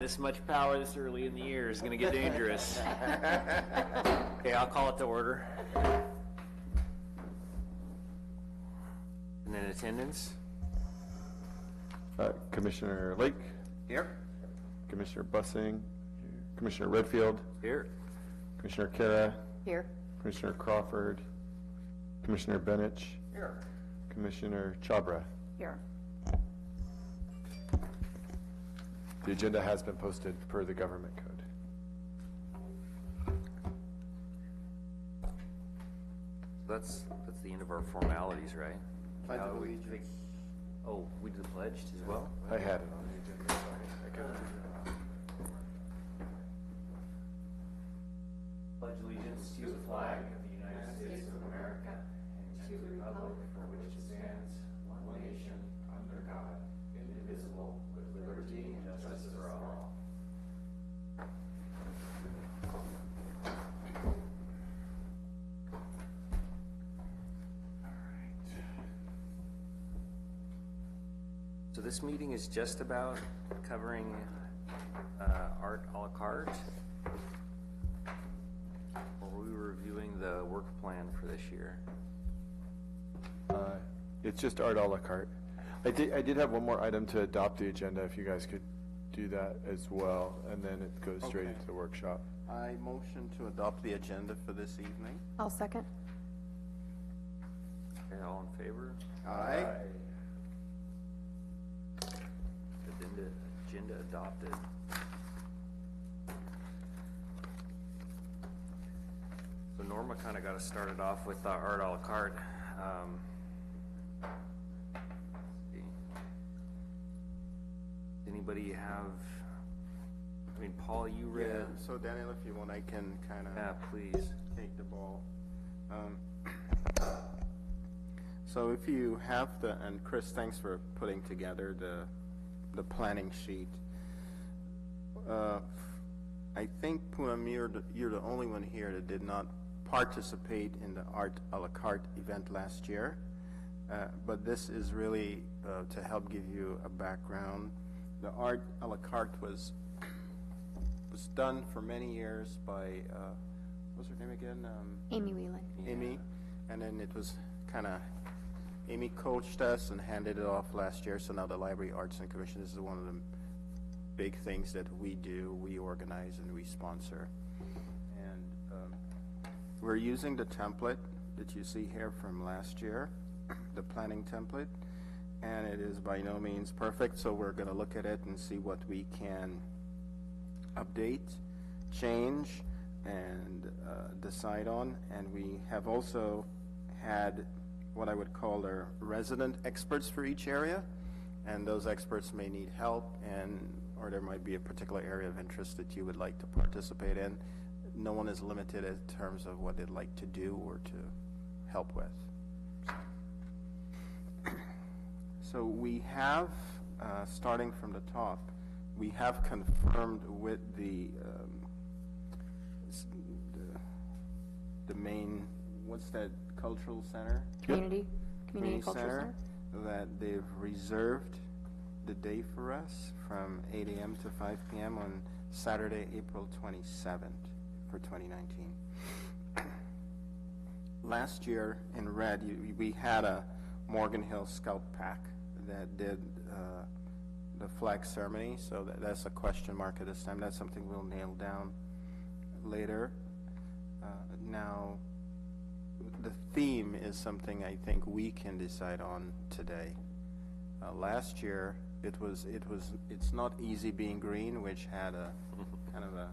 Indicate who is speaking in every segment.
Speaker 1: This much power this early in the year is going to get dangerous. Okay, I'll call it to order. And then attendance.
Speaker 2: Commissioner Lake.
Speaker 1: Here.
Speaker 2: Commissioner Bussing. Commissioner Redfield.
Speaker 1: Here.
Speaker 2: Commissioner Kara.
Speaker 3: Here.
Speaker 2: Commissioner Crawford. Commissioner Benich.
Speaker 1: Here.
Speaker 2: Commissioner Chabra.
Speaker 3: Here.
Speaker 2: The agenda has been posted per the government code.
Speaker 1: That's the end of our formalities, right?
Speaker 4: Pledge of Allegiance.
Speaker 1: Oh, we did the pledge as well?
Speaker 2: I had it on the agenda, sorry. I couldn't.
Speaker 1: Pledge allegiance to the flag of the United States of America and to the republic for which it stands, one nation, under God, indivisible, with liberty and justice for all. So this meeting is just about covering art a la carte. Or were we reviewing the work plan for this year?
Speaker 2: It's just art a la carte. I did have one more item to adopt the agenda, if you guys could do that as well, and then it goes straight
Speaker 4: Okay.
Speaker 2: into the workshop.
Speaker 4: I motion to adopt the agenda for this evening.
Speaker 3: I'll second.
Speaker 1: Okay, all in favor?
Speaker 4: Aye.
Speaker 1: Agenda adopted. So Norma kind of got us started off with art a la carte. Let's see. Anybody have, I mean, Paul, you read?
Speaker 4: Yeah, so Daniel, if you want, I can kind of
Speaker 1: Yeah, please.
Speaker 4: take the ball. So if you have and Chris, thanks for putting together the planning sheet. I think, Poonam, you're the only one here that did not participate in the art a la carte event last year, but this is really to help give you a background. The art a la carte was done for many years by what's her name again?
Speaker 3: Amy Whelan.
Speaker 4: Amy, and then it was kind of Amy coached us and handed it off last year. So now the Library Arts and Commission, this is one of the big things that we do. We organize and we sponsor, and we're using the template that you see here from last year, the planning template, and it is by no means perfect. So we're going to look at it and see what we can update, change, and decide on. And we have also had what I would call our resident experts for each area, and those experts may need help, or there might be a particular area of interest that you would like to participate in. No one is limited in terms of what they'd like to do or to help with. So we have, starting from the top, we have confirmed with the main, what's that, cultural center?
Speaker 3: Community Cultural Center.
Speaker 4: That they've reserved the day for us from 8 a.m. to 5 p.m. on Saturday, April 27th for 2019. Last year in red, we had a Morgan Hill Scout Pack that did the flag ceremony, so that's a question mark at this time. That's something we'll nail down later. Now, the theme is something I think we can decide on today. Last year, it's not easy being green, which had a kind of a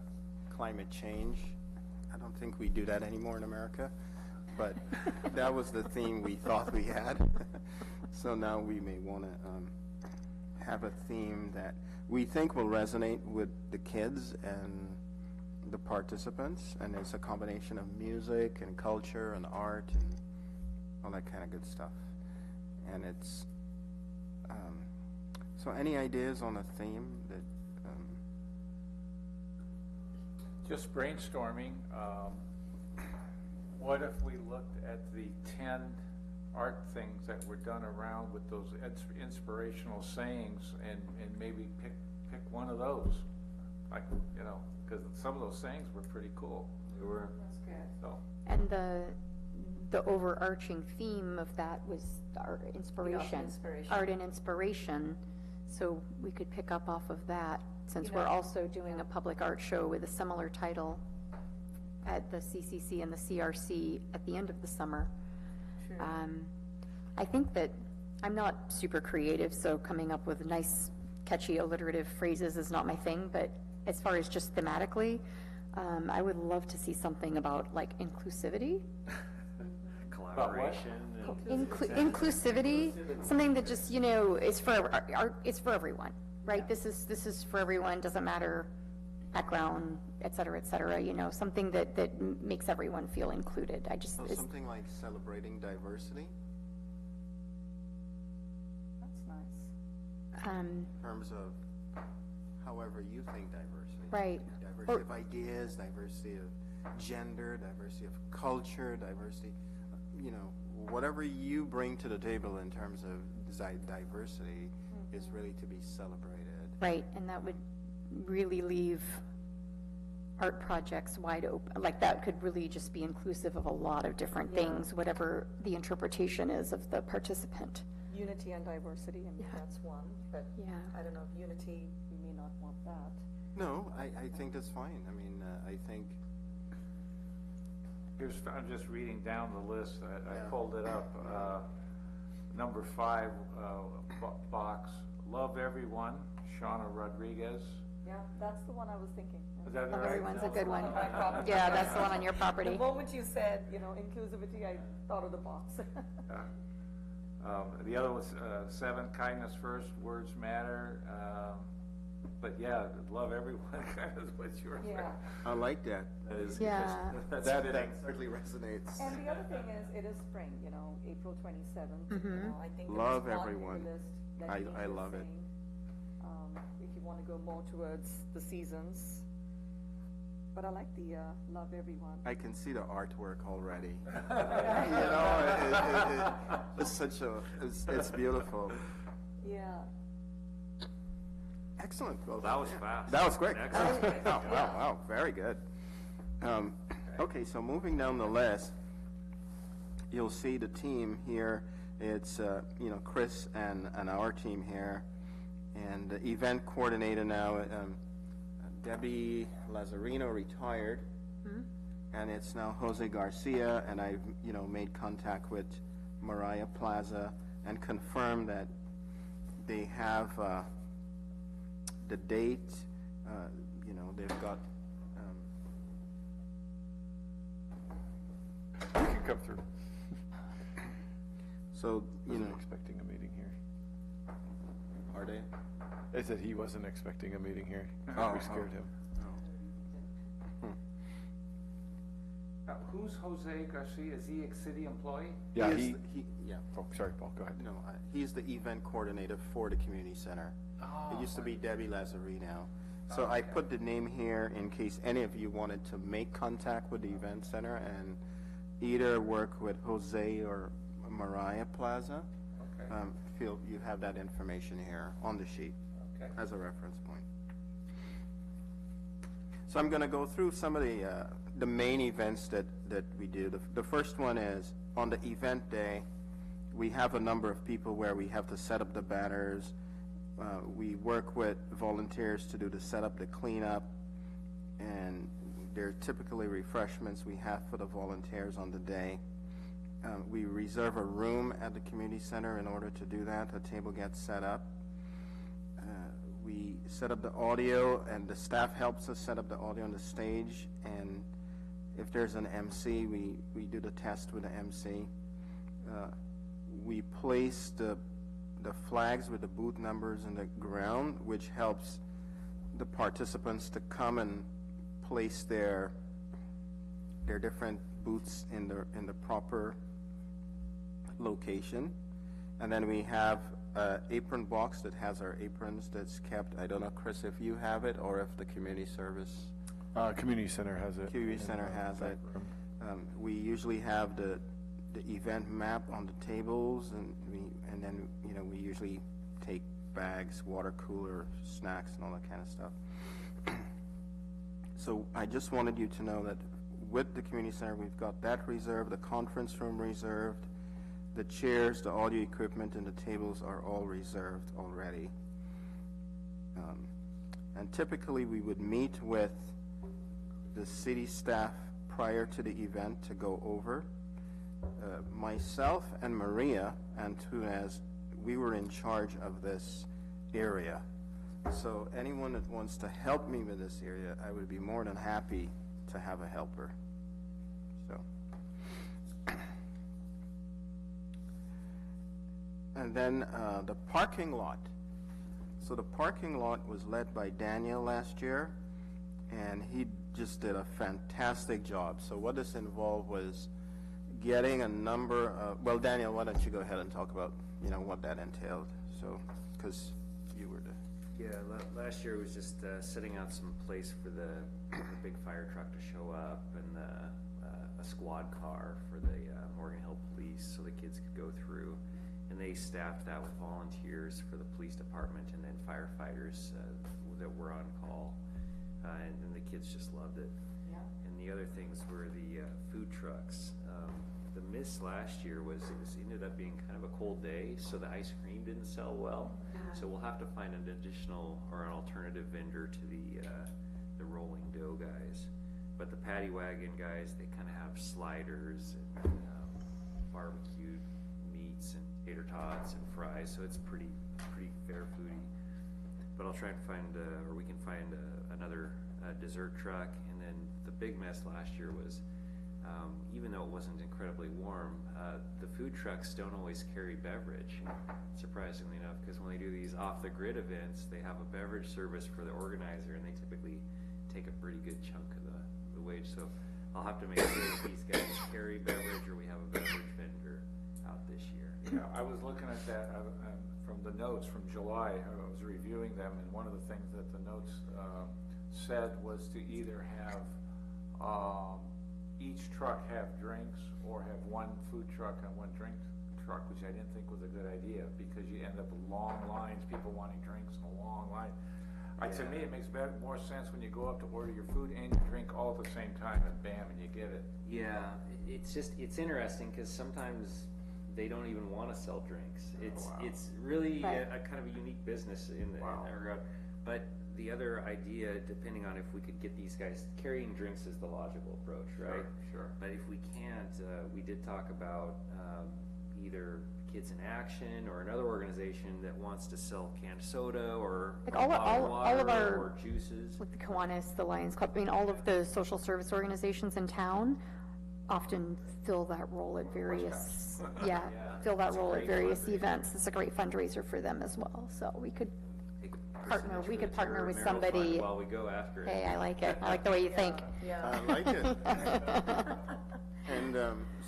Speaker 4: climate change. I don't think we do that anymore in America, but that was the theme we thought we had. So now we may want to have a theme that we think will resonate with the kids and the participants, and it's a combination of music and culture and art and all that kind of good stuff. And it's so any ideas on a theme that
Speaker 5: just brainstorming, what if we looked at the 10 art things that were done around with those inspirational sayings and maybe pick one of those? like, you know, because some of those sayings were pretty cool. They were, so.
Speaker 3: And the overarching theme of that was art inspiration. Art and inspiration. So we could pick up off of that, since we're also doing a public art show with a similar title at the CCC and the CRC at the end of the summer.
Speaker 6: True.
Speaker 3: I think that I'm not super creative, so coming up with nice, catchy, alliterative phrases is not my thing, but as far as just thematically, I would love to see something about like inclusivity.
Speaker 1: Collaboration.
Speaker 3: Inclusivity, something that just, you know, is for it's for everyone, right? This is for everyone, doesn't matter background, et cetera, you know, something that makes everyone feel included. I just,
Speaker 4: So something like celebrating diversity
Speaker 6: That's nice.
Speaker 4: in terms of however you think diversity.
Speaker 3: Right.
Speaker 4: Diversity of ideas, diversity of gender, diversity of culture, diversity, you know, whatever you bring to the table in terms of diversity is really to be celebrated.
Speaker 3: right, and that would really leave art projects wide open, like that could really just be inclusive of a lot of different things, whatever the interpretation is of the participant.
Speaker 6: Unity and diversity, I mean,
Speaker 3: Yeah.
Speaker 6: that's one, but
Speaker 3: Yeah.
Speaker 6: I don't know, if unity, we may not want that.
Speaker 4: No, I think that's fine. I mean, I think,
Speaker 5: I'm just reading down the list, I
Speaker 4: Yeah.
Speaker 5: pulled it up, number 5, box, love everyone, Shauna Rodriguez.
Speaker 6: Yeah, that's the one I was thinking.
Speaker 5: Is that
Speaker 3: Love
Speaker 5: right?
Speaker 3: Everyone's a good one.
Speaker 6: My property.
Speaker 3: Yeah, that's the one on your
Speaker 6: The
Speaker 3: property.
Speaker 6: moment you said, you know, inclusivity, I thought of the box.
Speaker 5: The other was 7, kindness first, words matter, but yeah, love everyone, kind of what you were saying.
Speaker 6: Yeah.
Speaker 4: I like that.
Speaker 1: That is
Speaker 3: Yeah.
Speaker 5: That's
Speaker 4: That
Speaker 5: fitting.
Speaker 4: certainly resonates.
Speaker 6: And the other thing is, it is spring, you know, April 27th. You
Speaker 3: Mhm.
Speaker 6: know, I think there
Speaker 4: Love
Speaker 6: was one in the
Speaker 4: everyone.
Speaker 6: list that
Speaker 4: I
Speaker 6: Denise was
Speaker 4: love it.
Speaker 6: saying, if you want to go more towards the seasons. But I like the love everyone.
Speaker 4: I can see the artwork already. You know, it's such a, it's beautiful.
Speaker 6: Yeah.
Speaker 4: Excellent. Well,
Speaker 1: That was fast.
Speaker 4: That was quick.
Speaker 1: Excellent.
Speaker 4: Wow, very good. Okay, so moving down the list, you'll see the team here. It's, you know, Chris and our team here. And the event coordinator now, Debbie Lazarino retired. And it's now Jose Garcia, and I've, you know, made contact with Mariah Plaza and confirmed that they have the date, you know, they've got,
Speaker 2: You can come through.
Speaker 4: so, you
Speaker 2: Wasn't
Speaker 4: know,
Speaker 2: expecting a meeting here.
Speaker 4: are they?
Speaker 2: I said he wasn't expecting a meeting here.
Speaker 4: Oh,
Speaker 2: We scared him.
Speaker 5: Who's Jose Garcia? Is he a city employee?
Speaker 2: Yeah,
Speaker 4: He
Speaker 2: he,
Speaker 4: is the- yeah.
Speaker 2: oh, sorry, Paul, go ahead.
Speaker 4: No, he's the event coordinator for the community center. It used to be Debbie Lazarino. So I put the name here in case any of you wanted to make contact with the event center and either work with Jose or Mariah Plaza.
Speaker 5: Okay.
Speaker 4: Feel you have that information here on the sheet
Speaker 5: Okay.
Speaker 4: as a reference point. So I'm going to go through some of the main events that we do. The first one is on the event day, we have a number of people where we have to set up the banners. We work with volunteers to do the setup, the cleanup, and there are typically refreshments we have for the volunteers on the day. We reserve a room at the community center in order to do that. A table gets set up. We set up the audio, and the staff helps us set up the audio on the stage. And if there's an MC, we do the test with the MC. We place the flags with the booth numbers in the ground, which helps the participants to come and place their different booths in the proper location. And then we have an apron box that has our aprons that's kept. I don't know, Chris, if you have it or if the community service,
Speaker 2: Community center has it.
Speaker 4: community center has it. We usually have the event map on the tables, and then, you know, we usually take bags, water cooler, snacks, and all that kind of stuff. I just wanted you to know that with the community center, we've got that reserved, the conference room reserved, the chairs, the audio equipment, and the tables are all reserved already. And typically, we would meet with the city staff prior to the event to go over. Myself and Maria Antunes, we were in charge of this area. So anyone that wants to help me with this area, I would be more than happy to have a helper. So. And then the parking lot. So the parking lot was led by Daniel last year, and he just did a fantastic job. So what this involved was getting a number of, well, Daniel, why don't you go ahead and talk about, what that entailed? So, because you were the...
Speaker 7: Yeah, last year was just setting out some place for the big fire truck to show up, and a squad car for the Morgan Hill Police so the kids could go through. And they staffed that with volunteers for the police department and then firefighters that were on call. And the kids just loved it. Yeah. And the other things were the food trucks. The miss last year was it ended up being kind of a cold day, so the ice cream didn't sell well. So we'll have to find an additional or an alternative vendor to the rolling dough guys. But the paddy wagon guys, they kind of have sliders and barbecued meats and tater tots and fries, so it's pretty fair foodie. But I'll try and find, or we can find another dessert truck. And then the big mess last year was, even though it wasn't incredibly warm, the food trucks don't always carry beverage, surprisingly enough, because when they do these off-the-grid events, they have a beverage service for the organizer, and they typically take a pretty good chunk of the wage. So I'll have to make sure that these guys carry beverage, or we have a beverage vendor out this year.
Speaker 5: Yeah, I was looking at that from the notes from July. I was reviewing them, and one of the things that the notes said was to either have each truck have drinks or have one food truck and one drink truck, which I didn't think was a good idea because you end up with long lines, people wanting drinks and a long line. To me, it makes more sense when you go up to order your food and your drink all at the same time, and bam, and you get it.
Speaker 7: Yeah, it's interesting because sometimes they don't even want to sell drinks. It's really a kind of a unique business in that regard. But the other idea, depending on if we could get these guys carrying drinks, is the logical approach, right?
Speaker 5: Sure.
Speaker 7: But if we can't, we did talk about either Kids in Action or another organization that wants to sell canned soda or
Speaker 3: Like all of our,
Speaker 7: or juices.
Speaker 3: Like the Kiwanis, the Lions Club, I mean, all of the social service organizations in town often fill that role at various, fill that role at various events. It's a great fundraiser for them as well. So we could partner with somebody.
Speaker 7: While we go after it.
Speaker 3: Hey, I like it. I like the way you think.
Speaker 6: Yeah.
Speaker 4: I like it. And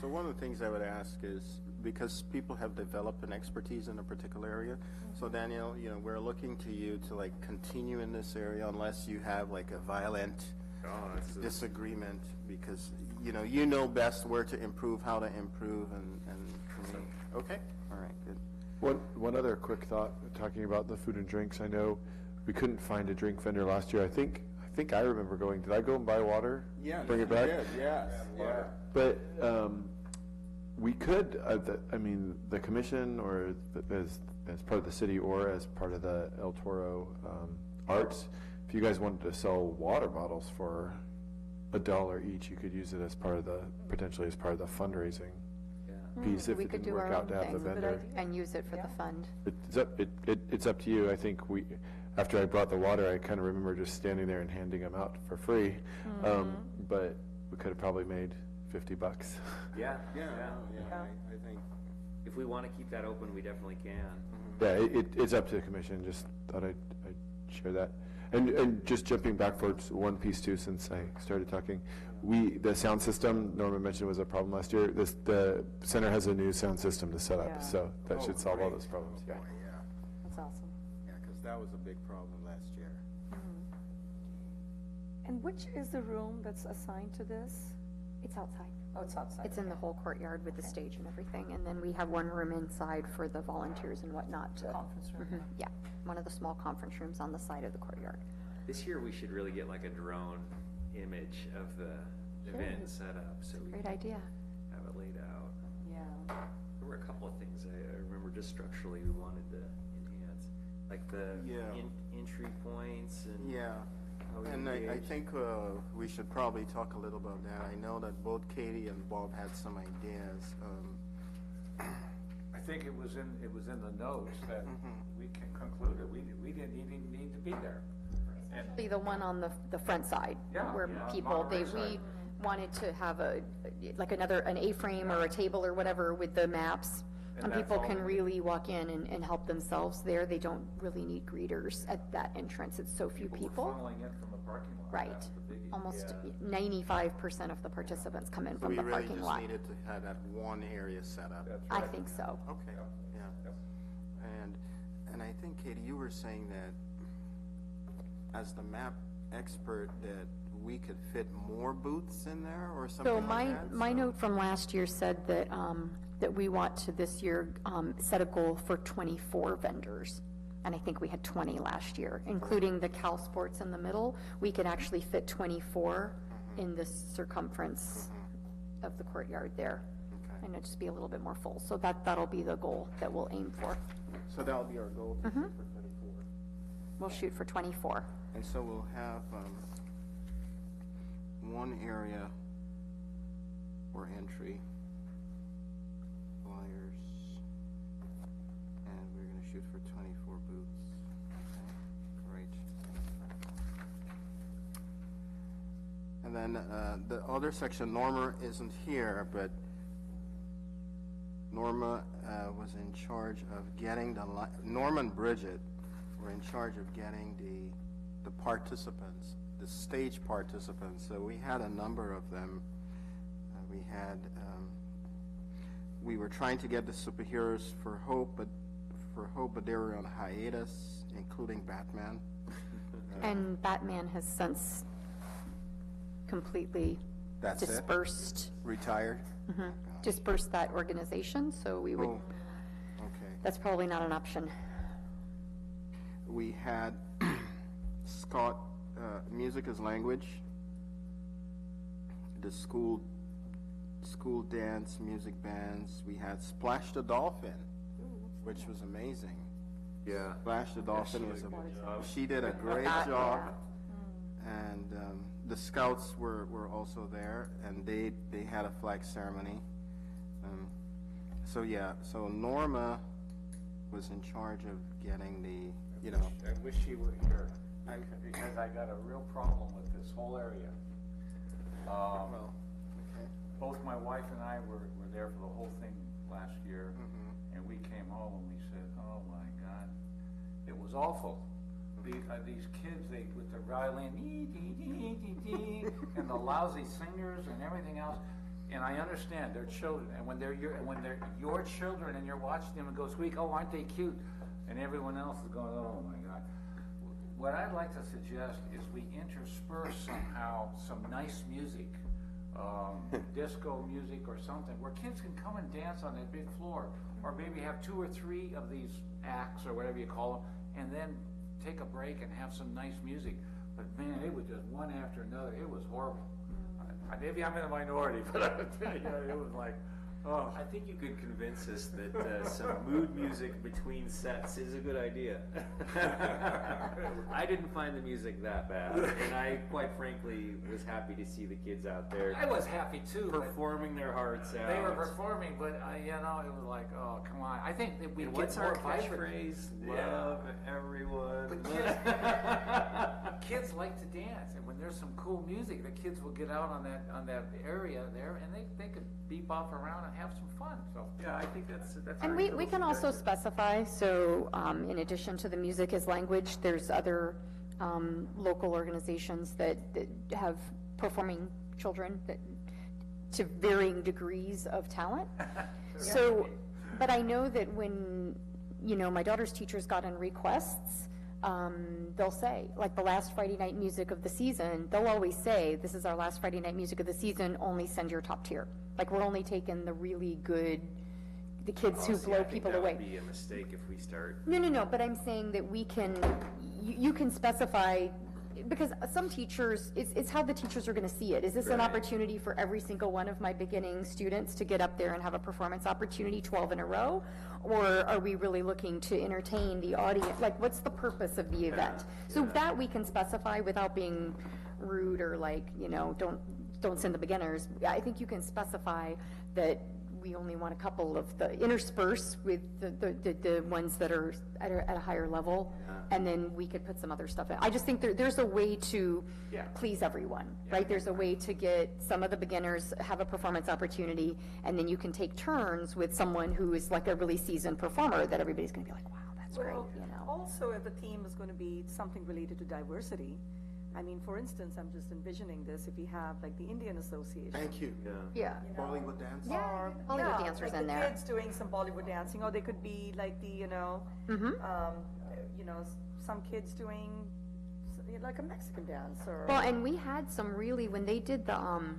Speaker 4: so one of the things I would ask is, because people have developed an expertise in a particular area, so Danielle, we're looking to you to continue in this area unless you have a violent disagreement, because you know best where to improve, how to improve, and okay, all right, good.
Speaker 2: One other quick thought, talking about the food and drinks. I know we couldn't find a drink vendor last year. I think I remember going. Did I go and buy water?
Speaker 4: Yeah.
Speaker 2: Bring it back?
Speaker 4: Yes. Yeah.
Speaker 2: But we could. The commission, or as part of the city, or as part of the El Toro Arts, if you guys wanted to sell water bottles for $1 each, you could use it as potentially as part of the fundraising piece, if
Speaker 3: We
Speaker 2: it
Speaker 3: could
Speaker 2: didn't
Speaker 3: do
Speaker 2: work
Speaker 3: our
Speaker 2: out
Speaker 3: own
Speaker 2: to have the
Speaker 3: thing
Speaker 2: vendor.
Speaker 3: and use it for the fund.
Speaker 2: It's up to you. I think after I brought the water, I kind of remember just standing there and handing them out for free. But we could have probably made $50.
Speaker 7: Yeah.
Speaker 4: I think.
Speaker 7: If we want to keep that open, we definitely can.
Speaker 2: Yeah, it's up to the commission. Just thought I'd share that. And just jumping back for one piece too, since I started talking, the sound system Norman mentioned was a problem last year. The center has a new sound system to set up, so that should solve all those problems. Yeah.
Speaker 6: That's awesome.
Speaker 4: Yeah, because that was a big problem last year.
Speaker 6: And which is the room that's assigned to this?
Speaker 3: It's outside.
Speaker 6: Oh, it's outside.
Speaker 3: It's in the whole courtyard with the stage and everything. And then we have one room inside for the volunteers and whatnot.
Speaker 6: Conference room.
Speaker 3: Yeah, one of the small conference rooms on the side of the courtyard.
Speaker 7: This year we should really get a drone image of the event set up, so we
Speaker 3: Great
Speaker 7: can
Speaker 3: idea.
Speaker 7: have it laid out.
Speaker 6: Yeah.
Speaker 7: There were a couple of things I remember just structurally we wanted to enhance, like the
Speaker 4: Yeah.
Speaker 7: Entry points and
Speaker 4: Yeah,
Speaker 7: how we
Speaker 4: and I
Speaker 7: engage.
Speaker 4: think we should probably talk a little about that. I know that both Katie and Bob had some ideas.
Speaker 5: I think it was in the notes that we can conclude that we didn't even need to be there. And
Speaker 3: Be the one on the front side,
Speaker 5: Yeah,
Speaker 3: where
Speaker 5: yeah,
Speaker 3: people,
Speaker 5: Monterey
Speaker 3: we
Speaker 5: side.
Speaker 3: wanted to have an A-frame or a table or whatever with the maps.
Speaker 5: And
Speaker 3: And
Speaker 5: that's
Speaker 3: people
Speaker 5: all
Speaker 3: can
Speaker 5: they
Speaker 3: really walk in and help themselves there. They don't really need greeters at that entrance. It's so few
Speaker 5: were
Speaker 3: people.
Speaker 5: funneling in from the parking lot.
Speaker 3: Right.
Speaker 5: That's the biggie.
Speaker 3: Almost
Speaker 5: Yeah.
Speaker 3: 95% of the participants come in
Speaker 4: So
Speaker 3: from
Speaker 4: we
Speaker 3: the
Speaker 4: really
Speaker 3: parking
Speaker 4: just
Speaker 3: lot.
Speaker 4: needed to have that one area set up.
Speaker 5: That's
Speaker 3: I
Speaker 5: right.
Speaker 3: think so.
Speaker 4: Okay,
Speaker 5: Yep.
Speaker 4: yeah.
Speaker 5: Yep.
Speaker 4: And I think, Katie, you were saying that as the map expert, that we could fit more booths in there or something
Speaker 3: So
Speaker 4: like that?
Speaker 3: my
Speaker 4: So-
Speaker 3: note from last year said that, that we want to this year, set a goal for 24 vendors. And I think we had 20 last year, including the Cal Sports in the middle. We could actually fit 24 in the circumference of the courtyard there.
Speaker 4: Okay.
Speaker 3: And it'd just be a little bit more full. So that'll be the goal that we'll aim for.
Speaker 4: So that'll be our goal to shoot for 24.
Speaker 3: We'll shoot for 24.
Speaker 4: And so we'll have one area for entry, flyers, and we're going to shoot for 24 booths. Okay, great. And then the other section, Norma isn't here, but Norma was in charge of getting Norma and Bridget were in charge of getting the participants, the stage participants. So we had a number of them. We were trying to get the superheroes for Hope, but they were on hiatus, including Batman.
Speaker 3: And Batman has since completely
Speaker 4: That's it?
Speaker 3: dispersed.
Speaker 4: Retired.
Speaker 3: Dispersed that organization, so we would,
Speaker 4: Oh, okay.
Speaker 3: that's probably not an option.
Speaker 4: We had Scott, Music as Language, the school dance music bands. We had Splash the Dolphin, which was amazing.
Speaker 7: Yeah.
Speaker 4: Splash the Dolphin
Speaker 7: she
Speaker 4: was
Speaker 7: did a good job.
Speaker 4: she did a great
Speaker 3: That,
Speaker 4: job.
Speaker 3: yeah.
Speaker 4: And the scouts were also there, and they had a flag ceremony. So Norma was in charge of getting
Speaker 5: I wish she were here, because I got a real problem with this whole area.
Speaker 4: well, okay.
Speaker 5: Both my wife and I were there for the whole thing last year, and we came home and we said, oh my God, it was awful. These kids, with the violin, and the lousy singers and everything else, and I understand they're children, and when they're your children and you're watching them and go squeak, oh, aren't they cute? And everyone else is going, oh my God. What I'd like to suggest is we intersperse somehow some nice music, disco music or something, where kids can come and dance on that big floor, or maybe have 2 or 3 of these acts or whatever you call them, and then take a break and have some nice music. But man, it was just one after another. It was horrible. Maybe I'm in the minority, but I tell you, it was like, oh.
Speaker 7: I think you could convince us that some mood music between sets is a good idea. I didn't find the music that bad, and I, quite frankly, was happy to see the kids out there
Speaker 5: I was happy too. but
Speaker 7: performing their hearts out.
Speaker 5: They were performing, but it was like, oh, come on. I think that we
Speaker 7: And
Speaker 5: get
Speaker 7: what's
Speaker 5: more
Speaker 7: our
Speaker 5: vibrant.
Speaker 7: catchphrase?
Speaker 5: Yeah.
Speaker 7: Love everyone.
Speaker 5: But kids like to dance, and when there's some cool music, the kids will get out on that area there, and they could bebop around and have some fun. So
Speaker 7: Yeah, I think that's.
Speaker 3: And
Speaker 7: our
Speaker 3: we
Speaker 7: little
Speaker 3: can also
Speaker 7: suggestion.
Speaker 3: specify, so in addition to the music as language, there's other local organizations that have performing children that to varying degrees of talent. So, but I know that when, my daughter's teachers got in requests, they'll say, like the last Friday night music of the season, they'll always say, this is our last Friday night music of the season, only send your top tier. Like, we're only taking the really good, the kids who
Speaker 7: See,
Speaker 3: blow
Speaker 7: I think
Speaker 3: people
Speaker 7: that
Speaker 3: away.
Speaker 7: would be a mistake if we start.
Speaker 3: No, but I'm saying that we can, you can specify because some teachers, it's how the teachers are gonna see it. Is this an opportunity for every single one of my beginning students to get up there and have a performance opportunity 12 in a row? Or are we really looking to entertain the audience? Like, what's the purpose of the event? So that we can specify without being rude or like, you know, don't send the beginners. I think you can specify that we only want a couple of the intersperse with the ones that are at a higher level, and then we could put some other stuff in. I just think there's a way to please everyone, right? There's a way to get some of the beginners have a performance opportunity, and then you can take turns with someone who is like a really seasoned performer that everybody's gonna be like, wow, that's great, you know?
Speaker 6: Also, if the theme is going to be something related to diversity, I mean, for instance, I'm just envisioning this, if we have like the Indian Association.
Speaker 4: Thank you.
Speaker 3: Yeah.
Speaker 4: Bollywood dance.
Speaker 6: Or,
Speaker 3: Bollywood dancers
Speaker 6: like
Speaker 3: in
Speaker 6: the
Speaker 3: there.
Speaker 6: kids doing some Bollywood dancing, or they could be like the, you know, some kids doing like a Mexican dance, or.
Speaker 3: Well, and we had some really, when they did the, I'm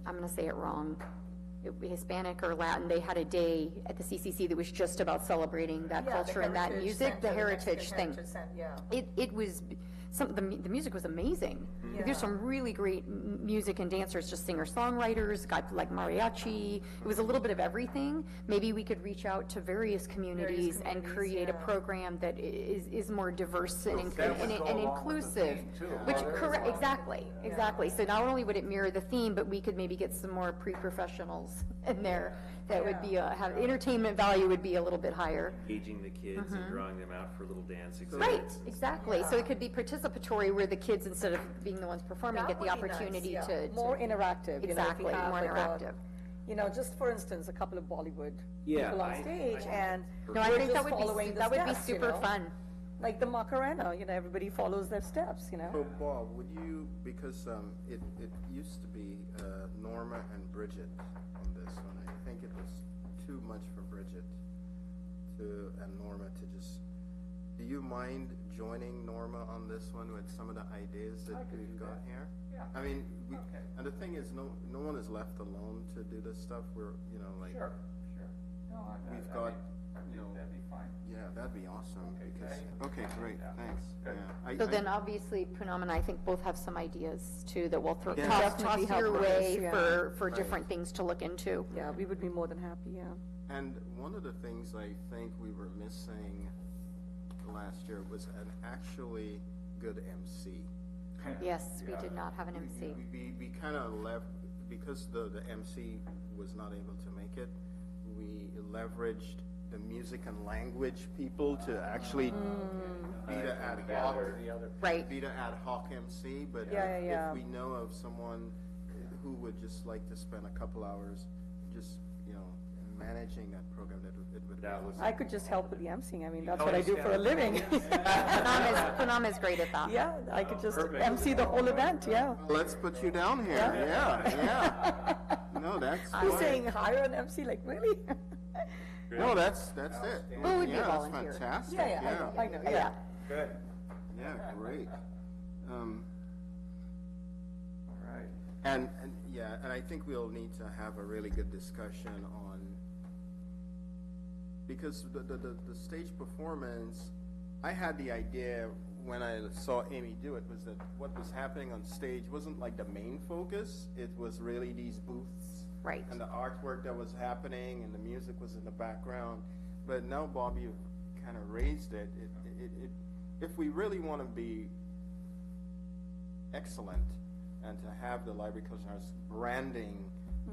Speaker 3: gonna say it wrong, Hispanic or Latin, they had a day at the CCC that was just about celebrating that culture and that music, the heritage thing. It was, the music was amazing. Like, there's some really great music and dancers, just singer-songwriters, got like mariachi. It was a little bit of everything. Maybe we could reach out to various communities and create a program that is more diverse and inclusive. Which, correct, exactly. So not only would it mirror the theme, but we could maybe get some more pre-professionals in there. That would be, have entertainment value would be a little bit higher.
Speaker 7: Engaging the kids and drawing them out for little dance exhibits.
Speaker 3: Right, exactly. So it could be participatory where the kids, instead of being the ones performing, get the opportunity to.
Speaker 6: More interactive.
Speaker 3: Exactly,
Speaker 6: you know,
Speaker 3: more interactive.
Speaker 6: You know, just for instance, a couple of Bollywood people on stage, and
Speaker 3: No, I think that would be
Speaker 6: steps,
Speaker 3: super fun.
Speaker 6: Like the Macarena, you know, everybody follows their steps, you know.
Speaker 4: So Bob, would you, because it used to be Norma and Bridget on this one. I think it was too much for Bridget and Norma to just, do you mind joining Norma on this one with some of the ideas that we've got here?
Speaker 5: Yeah.
Speaker 4: I mean, and the thing is, no one is left alone to do this stuff. We're, you know, like.
Speaker 5: Sure. No,
Speaker 4: We've got,
Speaker 5: you know, that'd be fine.
Speaker 4: yeah, that'd be awesome.
Speaker 5: Okay,
Speaker 4: Because,
Speaker 5: thanks.
Speaker 4: okay, great, thanks.
Speaker 5: Good.
Speaker 4: Yeah.
Speaker 3: So then obviously Poonam and I think both have some ideas too that we'll
Speaker 4: Yeah.
Speaker 3: toss
Speaker 6: Definitely
Speaker 3: your
Speaker 6: help
Speaker 3: way
Speaker 6: us, yeah.
Speaker 3: for
Speaker 4: Right.
Speaker 3: different things to look into.
Speaker 6: Yeah, we would be more than happy, yeah.
Speaker 4: And one of the things I think we were missing last year was an actually good MC.
Speaker 3: Yes, we did not have an MC.
Speaker 4: We kind of left, because the MC was not able to make it, we leveraged the music and language people to actually be the ad hoc,
Speaker 3: Right.
Speaker 4: be the ad hoc MC, but
Speaker 6: Yeah.
Speaker 4: if we know of someone who would just like to spend a couple hours just, you know, managing that program, it would be awesome.
Speaker 6: I could just help with the emceeing, I mean, that's what I do for a living.
Speaker 3: Poonam is great at that.
Speaker 6: Yeah, I could just MC the whole event, yeah.
Speaker 4: Let's put you down here, yeah. No, that's
Speaker 6: I'm
Speaker 4: fine.
Speaker 6: saying hire an MC, like, really?
Speaker 4: No, that's it.
Speaker 3: Who would be a
Speaker 4: Yeah,
Speaker 3: volunteer?
Speaker 4: that's fantastic,
Speaker 6: Yeah, I know, yeah.
Speaker 5: Good.
Speaker 4: Yeah, great.
Speaker 5: All right.
Speaker 4: And I think we'll need to have a really good discussion on, because the stage performance, I had the idea when I saw Amy do it, was that what was happening on stage wasn't like the main focus, it was really these booths.
Speaker 3: Right.
Speaker 4: And the artwork that was happening and the music was in the background. But now, Bob, you've kind of raised it. If we really want to be excellent and to have the Library Culture Arts branding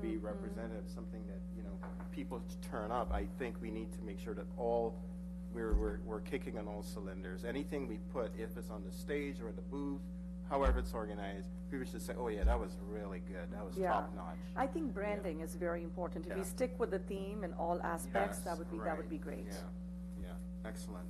Speaker 4: be representative, something that, you know, people turn up, I think we need to make sure that we're kicking on all cylinders. Anything we put, if it's on the stage or in the booth, however it's organized, people should say, oh yeah, that was really good, that was top notch.
Speaker 6: I think branding is very important. If we
Speaker 4: Yeah.
Speaker 6: stick with the theme in all aspects,
Speaker 4: Yes,
Speaker 6: that would be
Speaker 4: right.
Speaker 6: great.
Speaker 4: Yeah, excellent.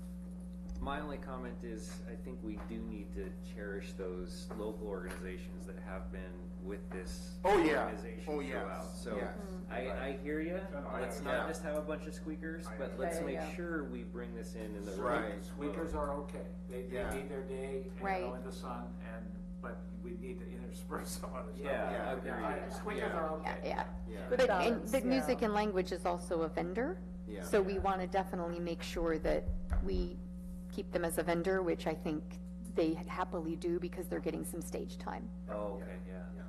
Speaker 7: My only comment is, I think we do need to cherish those local organizations that have been with this organization throughout. So
Speaker 4: yes.
Speaker 7: I hear you. Let's
Speaker 4: Yeah.
Speaker 7: not just have a bunch of squeakers, but let's make sure we bring this in the
Speaker 4: Right.
Speaker 5: Squeakers are okay. They need their day,
Speaker 3: Right.
Speaker 5: in the sun, but we need to intersperse some other stuff.
Speaker 7: Yeah, agreed.
Speaker 5: Squeakers are okay.
Speaker 3: Yeah.
Speaker 4: Yeah.
Speaker 6: Good
Speaker 3: But
Speaker 6: balance,
Speaker 3: the music
Speaker 6: yeah.
Speaker 3: and language is also a vendor.
Speaker 4: Yeah.
Speaker 3: So we want to definitely make sure that we keep them as a vendor, which I think they happily do because they're getting some stage time.
Speaker 7: Oh, okay, yeah.
Speaker 4: Yeah.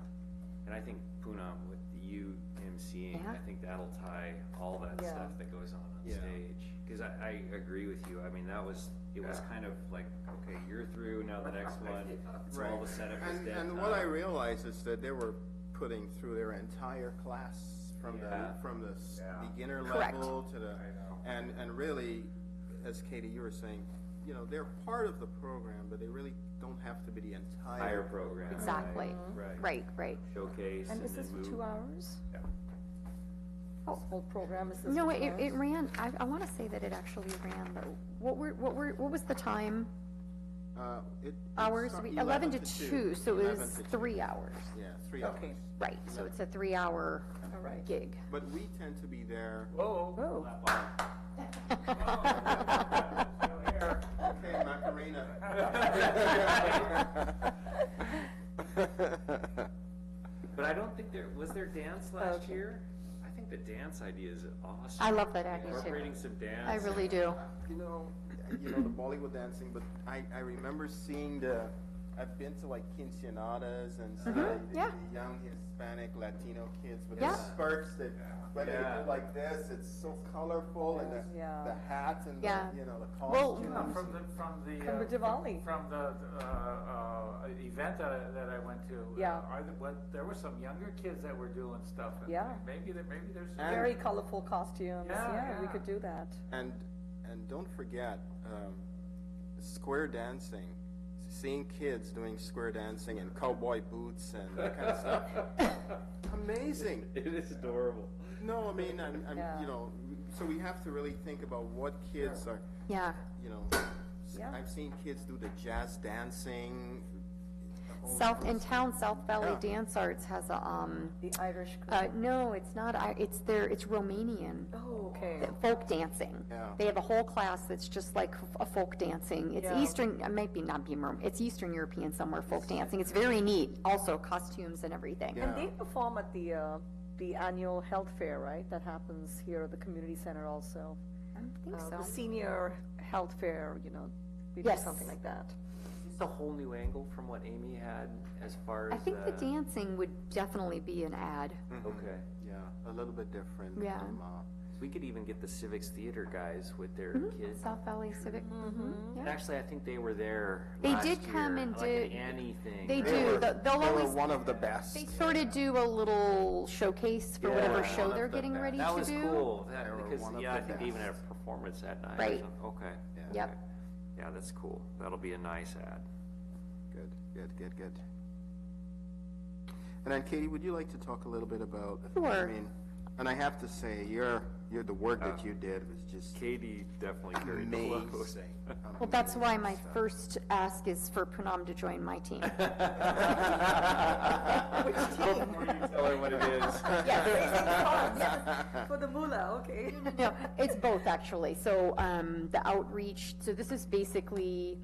Speaker 7: And I think Poonam, with you emceeing,
Speaker 3: Yeah.
Speaker 7: I think that'll tie all that
Speaker 6: Yeah.
Speaker 7: stuff that goes on
Speaker 4: Yeah.
Speaker 7: stage. Because I agree with you. I mean, it was kind of like, okay, you're through, now the next one. So all the setup is dead
Speaker 4: And what I
Speaker 7: time.
Speaker 4: realized is that they were putting through their entire class from
Speaker 7: Yeah.
Speaker 4: the
Speaker 5: Yeah.
Speaker 4: beginner
Speaker 3: Correct.
Speaker 4: level to the, and really, as Katie, you were saying, you know, they're part of the program, but they really don't have to be the
Speaker 7: Higher
Speaker 4: entire
Speaker 7: program.
Speaker 3: Exactly.
Speaker 7: Right.
Speaker 3: Right.
Speaker 7: Showcase
Speaker 6: And
Speaker 7: and
Speaker 6: is this
Speaker 7: then
Speaker 6: for
Speaker 7: move.
Speaker 6: 2 hours?
Speaker 5: Yeah.
Speaker 6: This whole program, is this
Speaker 3: No,
Speaker 6: for 2
Speaker 3: it
Speaker 6: hours?
Speaker 3: ran, I want to say that it actually ran, what was the time?
Speaker 4: It
Speaker 3: Hours?
Speaker 4: start-
Speaker 3: 11 to 2, so it
Speaker 4: 11
Speaker 3: was
Speaker 4: to 2.
Speaker 3: 3 hours.
Speaker 4: Yeah, 3 hours.
Speaker 6: Okay.
Speaker 3: Right, so it's a 3-hour
Speaker 6: All right.
Speaker 3: gig.
Speaker 4: But we tend to be there.
Speaker 5: Whoa.
Speaker 6: Oh.
Speaker 4: Okay, Macarena.
Speaker 7: But I don't think was there dance last
Speaker 6: Okay.
Speaker 7: year? I think the dance idea is awesome.
Speaker 3: I love that idea too.
Speaker 7: Incorporating some dance.
Speaker 3: I really do.
Speaker 4: You know, the Bollywood dancing, but I remember seeing I've been to like quinceañadas and stuff, the
Speaker 3: yeah.
Speaker 4: young Hispanic, Latino kids with
Speaker 3: Yeah.
Speaker 4: the skirts that, when they
Speaker 7: Yeah.
Speaker 4: do like this, it's so colorful, and
Speaker 6: Yeah.
Speaker 4: the hats and
Speaker 3: Yeah.
Speaker 4: the
Speaker 3: Well,
Speaker 4: costumes.
Speaker 5: From the
Speaker 6: From the Diwali.
Speaker 5: from the event that I went to.
Speaker 6: Yeah.
Speaker 5: There were some younger kids that were doing stuff. And
Speaker 6: Yeah.
Speaker 5: Maybe there's some.
Speaker 4: And-
Speaker 6: Very colorful costumes,
Speaker 5: Yeah,
Speaker 6: yeah, we
Speaker 5: yeah.
Speaker 6: could do that.
Speaker 4: And don't forget, square dancing. Seeing kids doing square dancing and cowboy boots and that kind of stuff. Amazing.
Speaker 7: It is adorable.
Speaker 4: No, I mean, I'm
Speaker 6: Yeah.
Speaker 4: you know, so we have to really think about what kids are,
Speaker 3: Yeah.
Speaker 4: you know.
Speaker 6: Yeah.
Speaker 4: I've seen kids do the jazz dancing. the whole
Speaker 3: In town, South Valley
Speaker 4: Yeah.
Speaker 3: Dance Arts has a,
Speaker 6: The Irish group.
Speaker 3: no, it's not, it's Romanian.
Speaker 6: Oh, okay.
Speaker 3: Folk dancing.
Speaker 4: Yeah.
Speaker 3: They have a whole class that's just like a folk dancing. It's
Speaker 6: Yeah.
Speaker 3: Eastern, it might be not be it's Eastern European somewhere, folk dancing. It's very neat, also costumes and everything.
Speaker 4: Yeah.
Speaker 6: And they perform at the annual health fair, right? That happens here at the community center also.
Speaker 3: I think so.
Speaker 6: The senior health fair, we do
Speaker 3: Yes.
Speaker 6: something like that.
Speaker 7: It's a whole new angle from what Amy had as far as.
Speaker 3: I think the dancing would definitely be an ad.
Speaker 7: Okay.
Speaker 4: Yeah, a little bit different.
Speaker 3: Yeah.
Speaker 4: From,
Speaker 7: We could even get the civics theater guys with their kids.
Speaker 3: South Valley Civic. Yeah.
Speaker 7: Actually, I think they were there
Speaker 3: They
Speaker 7: last
Speaker 3: did come
Speaker 7: year,
Speaker 3: and
Speaker 7: like
Speaker 3: did-
Speaker 7: an Annie thing.
Speaker 3: They
Speaker 7: right?
Speaker 3: do. They'll
Speaker 4: they were
Speaker 3: always,
Speaker 4: one of the best.
Speaker 3: they sort of do a little showcase for whatever
Speaker 7: Yeah.
Speaker 3: show
Speaker 4: One of
Speaker 3: they're
Speaker 4: the
Speaker 3: getting
Speaker 4: best.
Speaker 3: ready to
Speaker 7: That
Speaker 3: do.
Speaker 7: was cool,
Speaker 4: They were
Speaker 7: because,
Speaker 4: one of
Speaker 7: yeah, I
Speaker 4: the
Speaker 7: think they even had
Speaker 4: best.
Speaker 7: a performance that night. or
Speaker 3: Right.
Speaker 7: something. Okay.
Speaker 4: Yeah.
Speaker 3: Yep.
Speaker 7: Okay. Yeah, that's cool. That'll be a nice ad.
Speaker 4: Good. And then Katie, would you like to talk a little bit about?
Speaker 3: Sure.
Speaker 4: I mean, and I have to say, the work that you did was just
Speaker 7: Katie definitely carried the load.
Speaker 4: amazing.
Speaker 3: Well, that's why my first ask is for Poonam to join my team.
Speaker 7: Before you tell her what it is.
Speaker 6: For the moolah, okay.
Speaker 3: No, it's both, actually. So the outreach, so this is basically,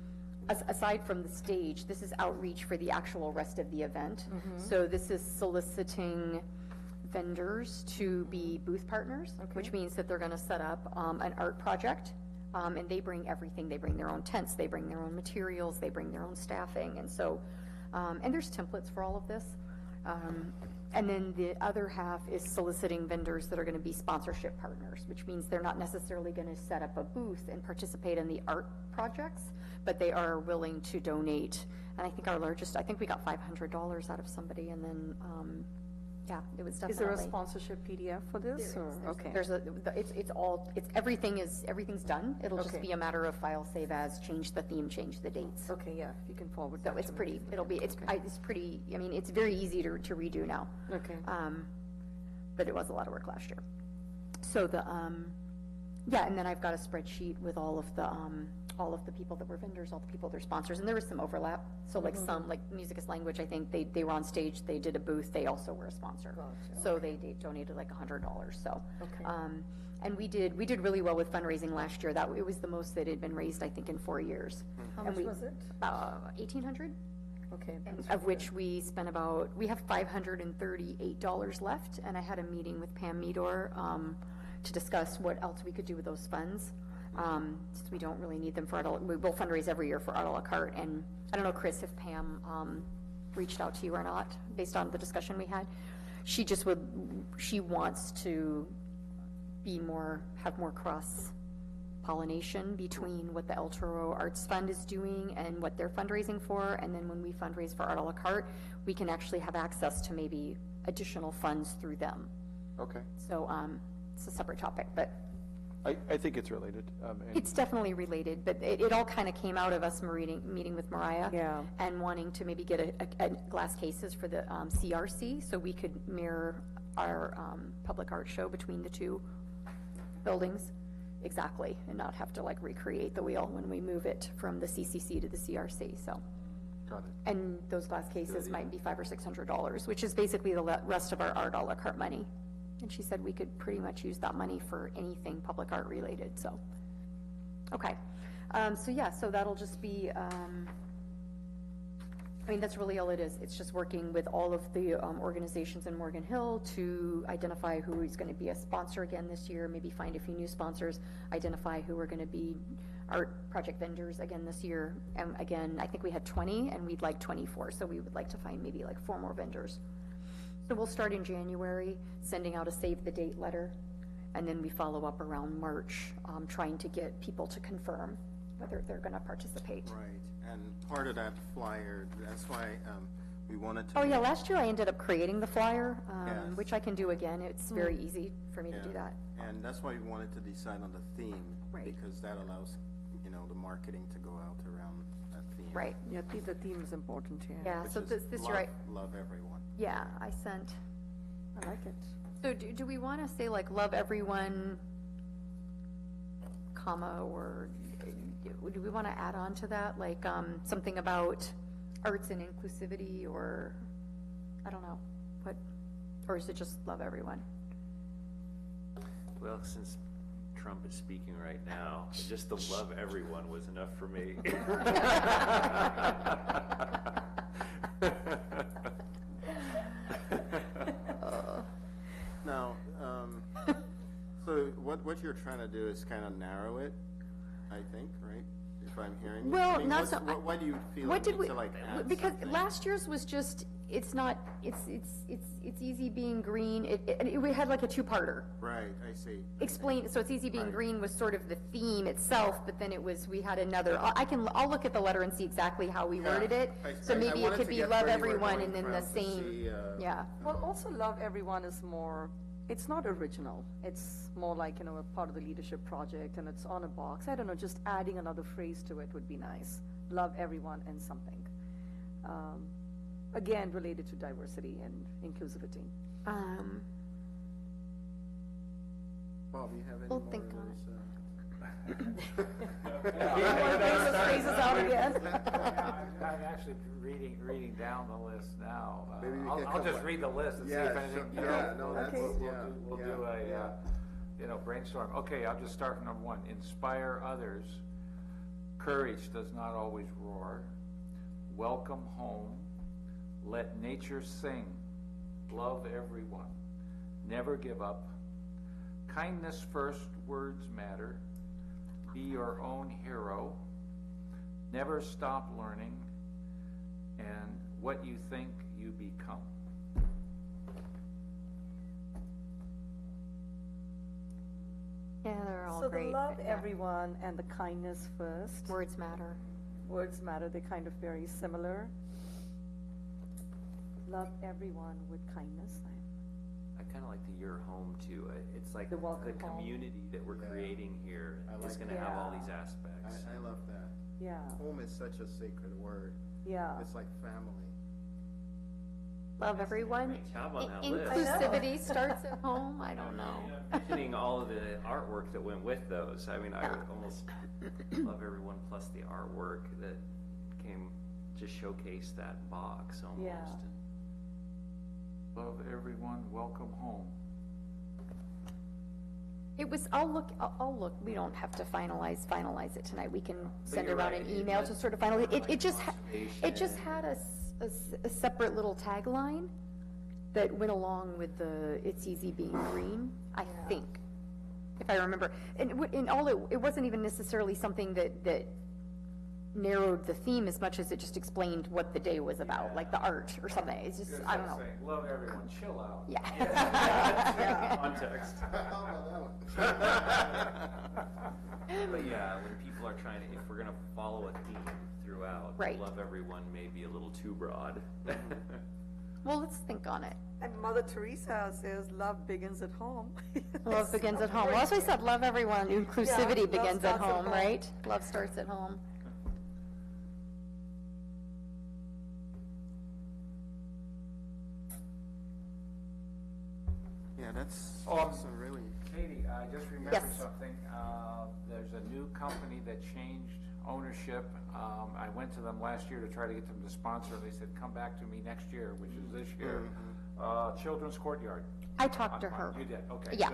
Speaker 3: aside from the stage, this is outreach for the actual rest of the event. So this is soliciting vendors to be booth partners, which means that they're going to set up an art project, and they bring everything. They bring their own tents, they bring their own materials, they bring their own staffing, and so, and there's templates for all of this. And then the other half is soliciting vendors that are going to be sponsorship partners, which means they're not necessarily going to set up a booth and participate in the art projects, but they are willing to donate. And I think our largest, I think we got $500 out of somebody, and then, yeah, it was definitely.
Speaker 6: Is there a sponsorship PDF for this, or, okay?
Speaker 3: There's everything's done. It'll just
Speaker 6: Okay.
Speaker 3: be a matter of file save as, change the theme, change the dates.
Speaker 6: Okay, yeah, if you can forward
Speaker 3: So
Speaker 6: that
Speaker 3: it's
Speaker 6: to me.
Speaker 3: pretty, it's pretty, I mean, it's very easy to redo now.
Speaker 6: Okay.
Speaker 3: But it was a lot of work last year. So yeah, and then I've got a spreadsheet with all of the people that were vendors, all the people that are sponsors, and there was some overlap. So like like Music is Language, I think they were on stage, they did a booth, they also were a sponsor.
Speaker 6: Gotcha,
Speaker 3: So they donated like $100, so.
Speaker 6: Okay.
Speaker 3: And we did really well with fundraising last year. It was the most that had been raised, I think, in 4 years.
Speaker 6: How
Speaker 3: And
Speaker 6: much
Speaker 3: we-
Speaker 6: was it?
Speaker 3: 1,800?
Speaker 6: Okay. that's
Speaker 3: Of
Speaker 6: good.
Speaker 3: which we spent we have $538 left, and I had a meeting with Pam Meador to discuss what else we could do with those funds. Since we don't really need them for we will fundraise every year for Art a la carte, and I don't know, Chris, if Pam reached out to you or not, based on the discussion we had. She just she wants to have more cross-pollination between what the El Toro Arts Fund is doing and what they're fundraising for, and then when we fundraise for Art a la carte, we can actually have access to maybe additional funds through them.
Speaker 2: Okay.
Speaker 3: So it's a separate topic, but
Speaker 2: I think it's related. And
Speaker 3: it's definitely related, but it all kind of came out of us meeting with Mariah.
Speaker 6: Yeah.
Speaker 3: And wanting to maybe get a glass cases for the CRC, so we could mirror our public art show between the two buildings. Exactly, and not have to like recreate the wheel when we move it from the CCC to the CRC, so.
Speaker 2: got it.
Speaker 3: And those glass cases might be $500 or $600, which is basically the rest of our art a la carte money. And she said we could pretty much use that money for anything public art related, so. Okay, so yeah, so that'll just be, I mean, that's really all it is. It's just working with all of the organizations in Morgan Hill to identify who is going to be a sponsor again this year, maybe find a few new sponsors, identify who are going to be art project vendors again this year. And again, I think we had 20 and we'd like 24, so we would like to find maybe like 4 more vendors. So we'll start in January, sending out a save the date letter, and then we follow up around March, trying to get people to confirm whether they're going to participate.
Speaker 4: Right, and part of that flyer, that's why we wanted to.
Speaker 3: Oh yeah, last year I ended up creating the flyer,
Speaker 4: Yes.
Speaker 3: which I can do again. It's very easy for me to do that.
Speaker 4: And that's why we wanted to decide on the theme.
Speaker 3: Right.
Speaker 4: Because that allows, the marketing to go out around that theme.
Speaker 3: Right.
Speaker 6: Yeah, the theme is important, yeah.
Speaker 3: Yeah,
Speaker 4: Which
Speaker 3: so
Speaker 4: is
Speaker 3: this year
Speaker 4: love everyone.
Speaker 3: yeah, I sent.
Speaker 6: I like it.
Speaker 3: So do we want to say like love everyone, comma, or do we want to add on to that, like something about arts and inclusivity, or I don't know, or is it just love everyone?
Speaker 7: Well, since Trump is speaking right now, just the love everyone was enough for me.
Speaker 4: Now, so what you're trying to do is kind of narrow it, I think, right? If I'm hearing you.
Speaker 3: Well,
Speaker 4: I mean,
Speaker 3: not so.
Speaker 4: why do you feel
Speaker 3: What
Speaker 4: the
Speaker 3: did
Speaker 4: need
Speaker 3: we?
Speaker 4: to like add
Speaker 3: Because
Speaker 4: something?
Speaker 3: last year's was just. It's not. It's easy being green. We had like a 2-parter.
Speaker 4: Right, I see.
Speaker 3: Explain. So it's easy being
Speaker 4: Right.
Speaker 3: green was sort of the theme itself, but then we had another. I'll look at the letter and see exactly how we worded it. So maybe it
Speaker 4: wanted
Speaker 3: could
Speaker 4: to
Speaker 3: be
Speaker 4: get
Speaker 3: love
Speaker 4: where you were
Speaker 3: everyone
Speaker 4: going
Speaker 3: and then
Speaker 4: from
Speaker 3: the
Speaker 4: to
Speaker 3: same.
Speaker 4: see,
Speaker 3: Yeah.
Speaker 6: Well, also love everyone is more, it's not original. It's more like, a part of the leadership project and it's on a box. I don't know, just adding another phrase to it would be nice. Love everyone and something. Again, related to diversity and inclusivity.
Speaker 4: Bob, you have any
Speaker 3: We'll
Speaker 4: more
Speaker 3: think
Speaker 4: of
Speaker 3: on
Speaker 4: those,
Speaker 6: Those phrases out again.
Speaker 5: I'm actually reading down the list now.
Speaker 4: Maybe we
Speaker 5: I'll
Speaker 4: can
Speaker 5: I'll
Speaker 4: come
Speaker 5: just
Speaker 4: up-
Speaker 5: read the list and see
Speaker 4: Yeah,
Speaker 5: if anything,
Speaker 4: sure. Yeah, no, that's-
Speaker 5: we'll
Speaker 4: yeah,
Speaker 5: do a,
Speaker 4: yeah.
Speaker 5: brainstorm. Okay, I'll just start from number 1. Inspire others. Courage does not always roar. Welcome home. Let nature sing. Love everyone. Never give up. Kindness first, words matter. Be your own hero. Never stop learning. And what you think, you become.
Speaker 3: Yeah, they're all
Speaker 6: So
Speaker 3: great.
Speaker 6: the love
Speaker 3: but yeah.
Speaker 6: everyone and the kindness first.
Speaker 3: Words matter.
Speaker 6: Words matter, they're kind of very similar. Love everyone with kindness.
Speaker 7: I kind of like the your home too. It's like
Speaker 6: The
Speaker 7: the
Speaker 6: welcome home.
Speaker 7: community that we're
Speaker 4: Yeah.
Speaker 7: creating here
Speaker 4: I
Speaker 7: is
Speaker 4: like
Speaker 7: going to
Speaker 6: that.
Speaker 7: have all
Speaker 6: Yeah.
Speaker 7: these aspects.
Speaker 4: I love that.
Speaker 6: Yeah,
Speaker 4: Home is such a sacred word.
Speaker 6: yeah.
Speaker 4: It's like family.
Speaker 3: Love everyone.
Speaker 7: Great job on that list.
Speaker 3: Inclusivity starts at home. I don't know.
Speaker 7: Mentioning all of the artwork that went with those. I mean, I would almost love everyone plus the artwork that just showcased that box almost.
Speaker 6: Yeah.
Speaker 5: Love everyone. Welcome home.
Speaker 3: It was, I'll look, we don't have to finalize it tonight. We can send
Speaker 7: you're
Speaker 3: around
Speaker 7: right,
Speaker 3: an
Speaker 7: it
Speaker 3: email
Speaker 7: does
Speaker 3: to sort of finalize.
Speaker 7: like
Speaker 3: It just had a separate little tagline that went along with the "It's easy being green," I think, if I remember. And it wasn't even necessarily something that narrowed the theme as much as it just explained what the day was about, like the art or something. It's just, I don't know.
Speaker 5: Saying, love everyone, chill out.
Speaker 3: Yeah.
Speaker 7: Context. But yeah, when people are trying to, if we're gonna follow a theme throughout,
Speaker 3: Right.
Speaker 7: love everyone may be a little too broad.
Speaker 3: Well, let's think on it.
Speaker 6: And Mother Teresa says, love begins at home.
Speaker 3: Love begins at home. Well, as I said, love everyone. Inclusivity
Speaker 6: love
Speaker 3: begins at
Speaker 6: starts at
Speaker 3: home,
Speaker 6: home.
Speaker 3: right? Love starts at home.
Speaker 4: Yeah, that's
Speaker 5: Oh,
Speaker 4: a really,
Speaker 5: Katie, I just remembered
Speaker 3: Yes.
Speaker 5: something. There's a new company that changed ownership. I went to them last year to try to get them to sponsor. They said, come back to me next year, which is this year. Children's Courtyard.
Speaker 3: I talked to her.
Speaker 5: You did, okay.
Speaker 3: Yeah,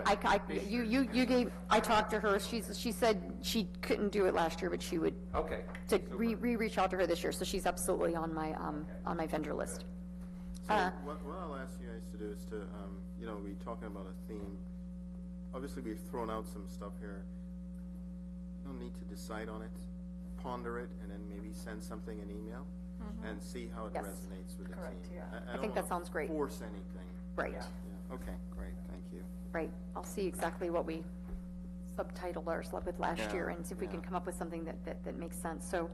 Speaker 5: good.
Speaker 3: you gave, I talked to her. She said she couldn't do it last year, but she would,
Speaker 5: Okay.
Speaker 3: to
Speaker 5: super.
Speaker 3: reach out to her this year. So she's absolutely on my vendor list.
Speaker 4: so what I'll ask you guys to do is to, we're talking about a theme. Obviously, we've thrown out some stuff here. You don't need to decide on it, ponder it, and then maybe send something in email and see how it
Speaker 3: Yes.
Speaker 4: resonates with the
Speaker 6: Correct,
Speaker 4: team.
Speaker 6: yeah.
Speaker 3: I
Speaker 4: don't
Speaker 3: think that
Speaker 4: wanna
Speaker 3: sounds great.
Speaker 4: Force anything.
Speaker 3: Right,
Speaker 4: Yeah, okay, great, thank you.
Speaker 3: right. I'll see exactly what we subtitled ours with last
Speaker 4: Yeah,
Speaker 3: year and see if we can
Speaker 4: yeah.
Speaker 3: come up with something that makes sense. So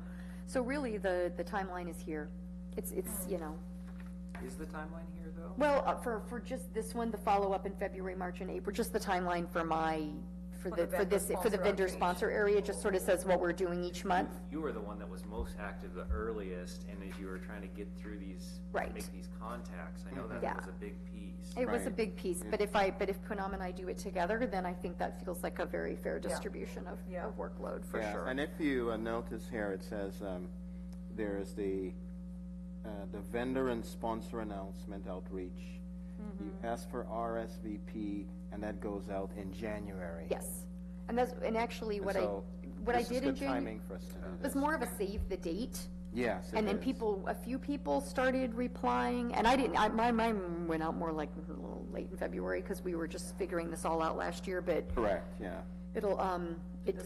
Speaker 3: really, the timeline is here. It's,
Speaker 7: Is the timeline here, though?
Speaker 3: well, for just this one, the follow-up in February, March, and April, just the timeline for the vendor sponsor area, just sort of says what we're doing each month.
Speaker 7: You were the one that was most active the earliest, and as you were trying to get through these,
Speaker 3: Right.
Speaker 7: make these contacts, I know that
Speaker 3: Yeah.
Speaker 7: was a big piece.
Speaker 3: It was a
Speaker 4: Right.
Speaker 3: big piece, but if Punam and I do it together, then I think that feels like a very fair distribution of workload, for
Speaker 4: Yeah,
Speaker 3: sure.
Speaker 4: and if you notice here, it says there is the vendor and sponsor announcement outreach. You ask for RSVP, and that goes out in January.
Speaker 3: Yes, and actually, what I
Speaker 4: So
Speaker 3: did in
Speaker 4: This is good
Speaker 3: January
Speaker 4: timing for us to do
Speaker 3: was
Speaker 4: this.
Speaker 3: more of a save the date.
Speaker 4: Yes, it
Speaker 3: And then
Speaker 4: is.
Speaker 3: a few people started replying, and mine went out more like a little late in February, because we were just figuring this all out last year, but
Speaker 4: Correct, yeah.
Speaker 3: it'll,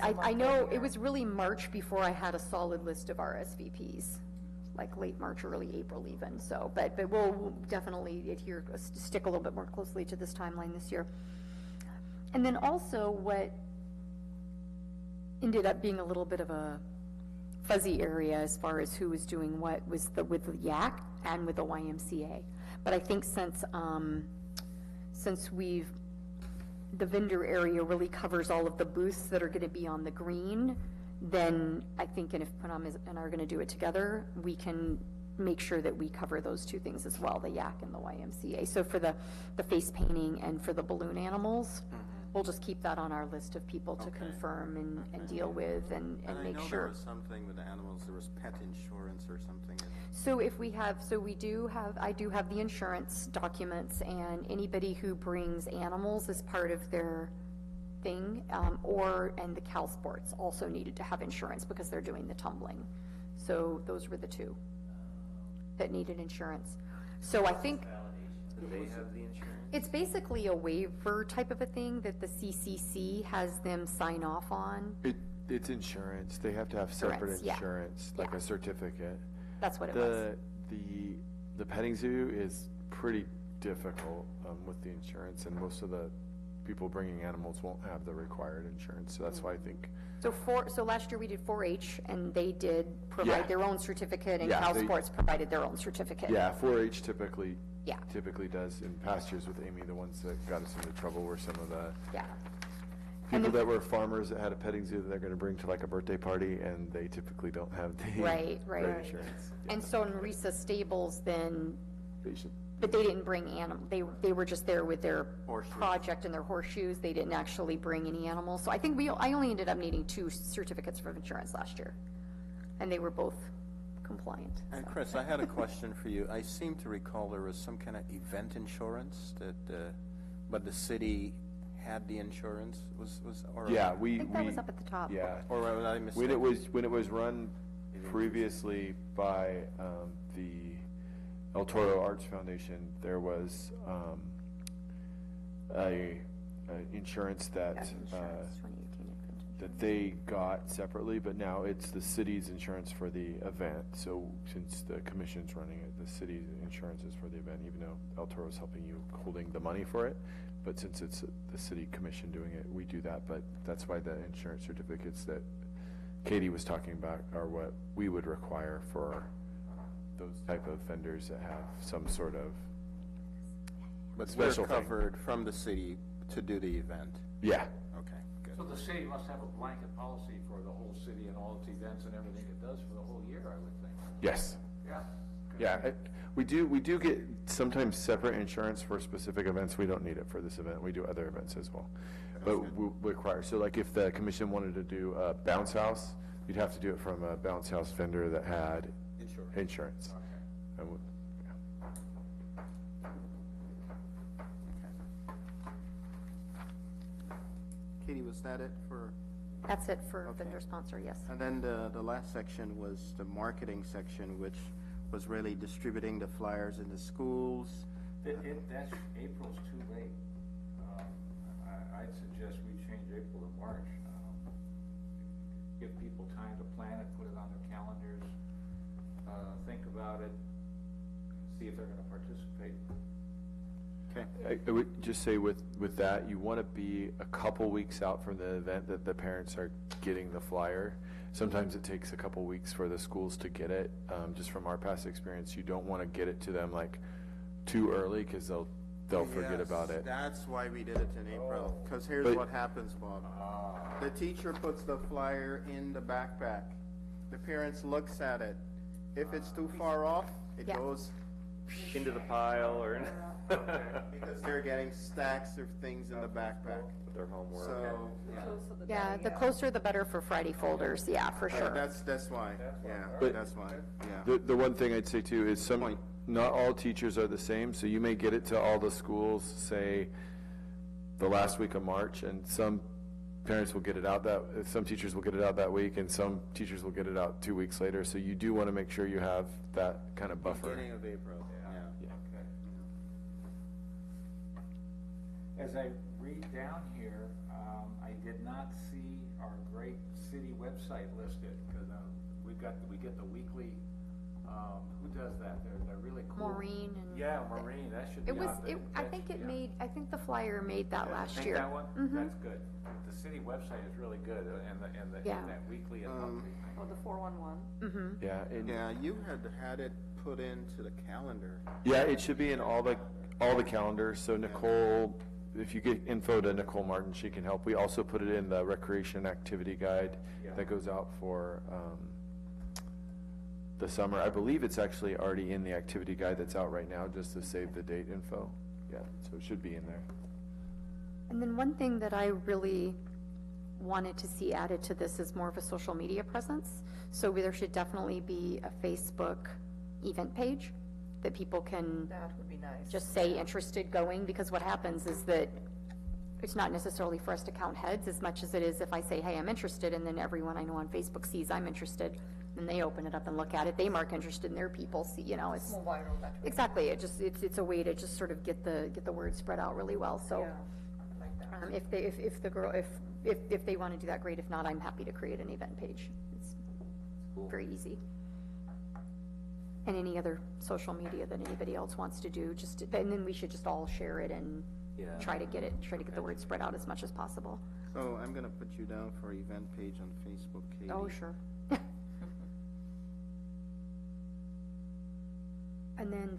Speaker 3: I know it was really March before I had a solid list of RSVPs, like late March, early April even, so, but we'll definitely stick a little bit more closely to this timeline this year. And then also what ended up being a little bit of a fuzzy area as far as who was doing what was with the YAC and with the YMCA. But I think since the vendor area really covers all of the booths that are gonna be on the green, then I think, and if Punam and I are gonna do it together, we can make sure that we cover those two things as well, the YAC and the YMCA. So for the face painting and for the balloon animals, we'll just keep that on our list of people to
Speaker 4: Okay.
Speaker 3: confirm and deal with and
Speaker 4: And I
Speaker 3: make
Speaker 4: know there
Speaker 3: sure.
Speaker 4: was something with the animals, there was pet insurance or something.
Speaker 3: So I do have the insurance documents, and anybody who brings animals as part of their thing, and the Cal Sports also needed to have insurance because they're doing the tumbling. So those were the two that needed insurance. So I think
Speaker 7: Do they have the insurance?
Speaker 3: it's basically a waiver type of a thing that the CCC has them sign off on.
Speaker 2: It's insurance. They have to have separate
Speaker 3: Insurance, yeah.
Speaker 2: insurance, like
Speaker 3: Yeah.
Speaker 2: a certificate.
Speaker 3: That's what it was.
Speaker 2: The petting zoo is pretty difficult with the insurance, and most of the people bringing animals won't have the required insurance, so that's why I think.
Speaker 3: So last year we did 4-H, and they did
Speaker 2: Yeah.
Speaker 3: provide their own certificate, and
Speaker 2: Yeah,
Speaker 3: Cal
Speaker 2: they-
Speaker 3: Sports provided their own certificate.
Speaker 2: Yeah, 4-H typically
Speaker 3: Yeah.
Speaker 2: does. In past years with Amy, the ones that got us into trouble were some of the
Speaker 3: Yeah. And
Speaker 2: people
Speaker 3: then-
Speaker 2: that were farmers that had a petting zoo that they're gonna bring to like a birthday party, and they typically don't have the
Speaker 3: Right.
Speaker 2: insurance. Yeah.
Speaker 3: And so in Marisa Stables, then,
Speaker 2: They should-
Speaker 3: but they didn't bring they were just there with their
Speaker 4: Horseshoes.
Speaker 3: project and their horseshoes. They didn't actually bring any animals. So I think I only ended up needing 2 certificates of insurance last year, and they were both compliant.
Speaker 4: And
Speaker 3: so.
Speaker 4: Chris, I had a question for you. I seem to recall there was some kind of event insurance but the city had the insurance, or?
Speaker 2: Yeah,
Speaker 3: I think that was up at the top.
Speaker 2: Yeah.
Speaker 4: Or was I mistaken?
Speaker 2: When it was run previously by the El Toro Arts Foundation, there was a insurance that
Speaker 3: Insurance, 2018 adventure.
Speaker 2: that they got separately, but now it's the city's insurance for the event. So since the commission's running it, the city's insurance is for the event, even though El Toro's helping you holding the money for it. But since it's the city commission doing it, we do that. But that's why the insurance certificates that Katie was talking about are what we would require for those type of vendors that have some sort of
Speaker 4: But
Speaker 2: special
Speaker 4: we're
Speaker 2: thing.
Speaker 4: covered from the city to do the event.
Speaker 2: Yeah.
Speaker 4: Okay, good.
Speaker 5: So the city must have a blanket policy for the whole city and all its events and everything it does for the whole year, I would think.
Speaker 2: Yes.
Speaker 5: Yeah.
Speaker 2: Yeah. We do get sometimes separate insurance for specific events. We don't need it for this event. We do other events as well. But we require, so like if the commission wanted to do a bounce house, you'd have to do it from a bounce house vendor that had insurance.
Speaker 5: Okay.
Speaker 2: And we-
Speaker 4: Katie, was that it for?
Speaker 3: That's it for
Speaker 4: Okay.
Speaker 3: vendor sponsor, yes.
Speaker 4: And then the last section was the marketing section, which was really distributing the flyers in the schools.
Speaker 5: That's, April's too late. I'd suggest we change April to March. Give people time to plan it, put it on their calendars, think about it, see if they're gonna participate.
Speaker 4: Okay.
Speaker 2: I would just say with that, you want to be a couple weeks out from the event that the parents are getting the flyer. Sometimes it takes a couple weeks for the schools to get it. Just from our past experience, you don't want to get it to them like too early because they'll forget about it.
Speaker 4: That's why we did it in April, because here's
Speaker 2: But-
Speaker 4: what happens, Bob. The teacher puts the flyer in the backpack. The parents looks at it. If it's too far off, it
Speaker 3: Yeah.
Speaker 4: goes,
Speaker 7: Into the pile or in
Speaker 4: because they're getting stacks of things in the backpack.
Speaker 7: with their homework.
Speaker 4: So,
Speaker 3: Yeah, the closer the better for Friday folders, yeah, for
Speaker 4: yeah,
Speaker 3: sure.
Speaker 4: that's why, yeah,
Speaker 2: But-
Speaker 4: that's why, yeah.
Speaker 2: The one thing I'd say too is not all teachers are the same, so you may get it to all the schools, say, the last week of March, and some parents will get it out some teachers will get it out that week, and some teachers will get it out 2 weeks later, so you do want to make sure you have that kind of buffer.
Speaker 4: Beginning of April, yeah.
Speaker 5: Okay. As I read down here, I did not see our great city website listed, because we get the weekly, who does that? They're really cool.
Speaker 3: Maureen and.
Speaker 5: Yeah, Maureen, that should be
Speaker 3: It was,
Speaker 5: out there.
Speaker 3: I think I think the flyer made that last
Speaker 5: Think
Speaker 3: year.
Speaker 5: that one?
Speaker 3: Mhm.
Speaker 5: That's good. The city website is really good, and
Speaker 3: Yeah.
Speaker 5: that weekly and monthly thing.
Speaker 6: Oh, the 411.
Speaker 3: Mm-hmm.
Speaker 2: Yeah, and
Speaker 4: Yeah, you had it put into the calendar.
Speaker 2: yeah, it should be in all the calendars, so Nicole, if you get info to Nicole Martin, she can help. We also put it in the recreation activity guide
Speaker 5: Yeah.
Speaker 2: that goes out for the summer. I believe it's actually already in the activity guide that's out right now, just to save the date info. Yeah, so it should be in there.
Speaker 3: And then one thing that I really wanted to see added to this is more of a social media presence. So there should definitely be a Facebook event page that people can
Speaker 6: That would be nice.
Speaker 3: just say interested going, because what happens is that it's not necessarily for us to count heads as much as it is if I say, hey, I'm interested, and then everyone I know on Facebook sees I'm interested, then they open it up and look at it, they mark interested, and their people see, it's.
Speaker 6: More viral that way.
Speaker 3: Exactly, it's a way to just sort of get the word spread out really well, so.
Speaker 6: Yeah, I like that.
Speaker 3: If they want to do that, great. If not, I'm happy to create an event page. It's very easy. And any other social media that anybody else wants to do, and then we should just all share it and
Speaker 7: Yeah.
Speaker 3: try to get the word spread out as much as possible.
Speaker 4: So I'm gonna put you down for event page on Facebook, Katie.
Speaker 3: Oh, sure. And then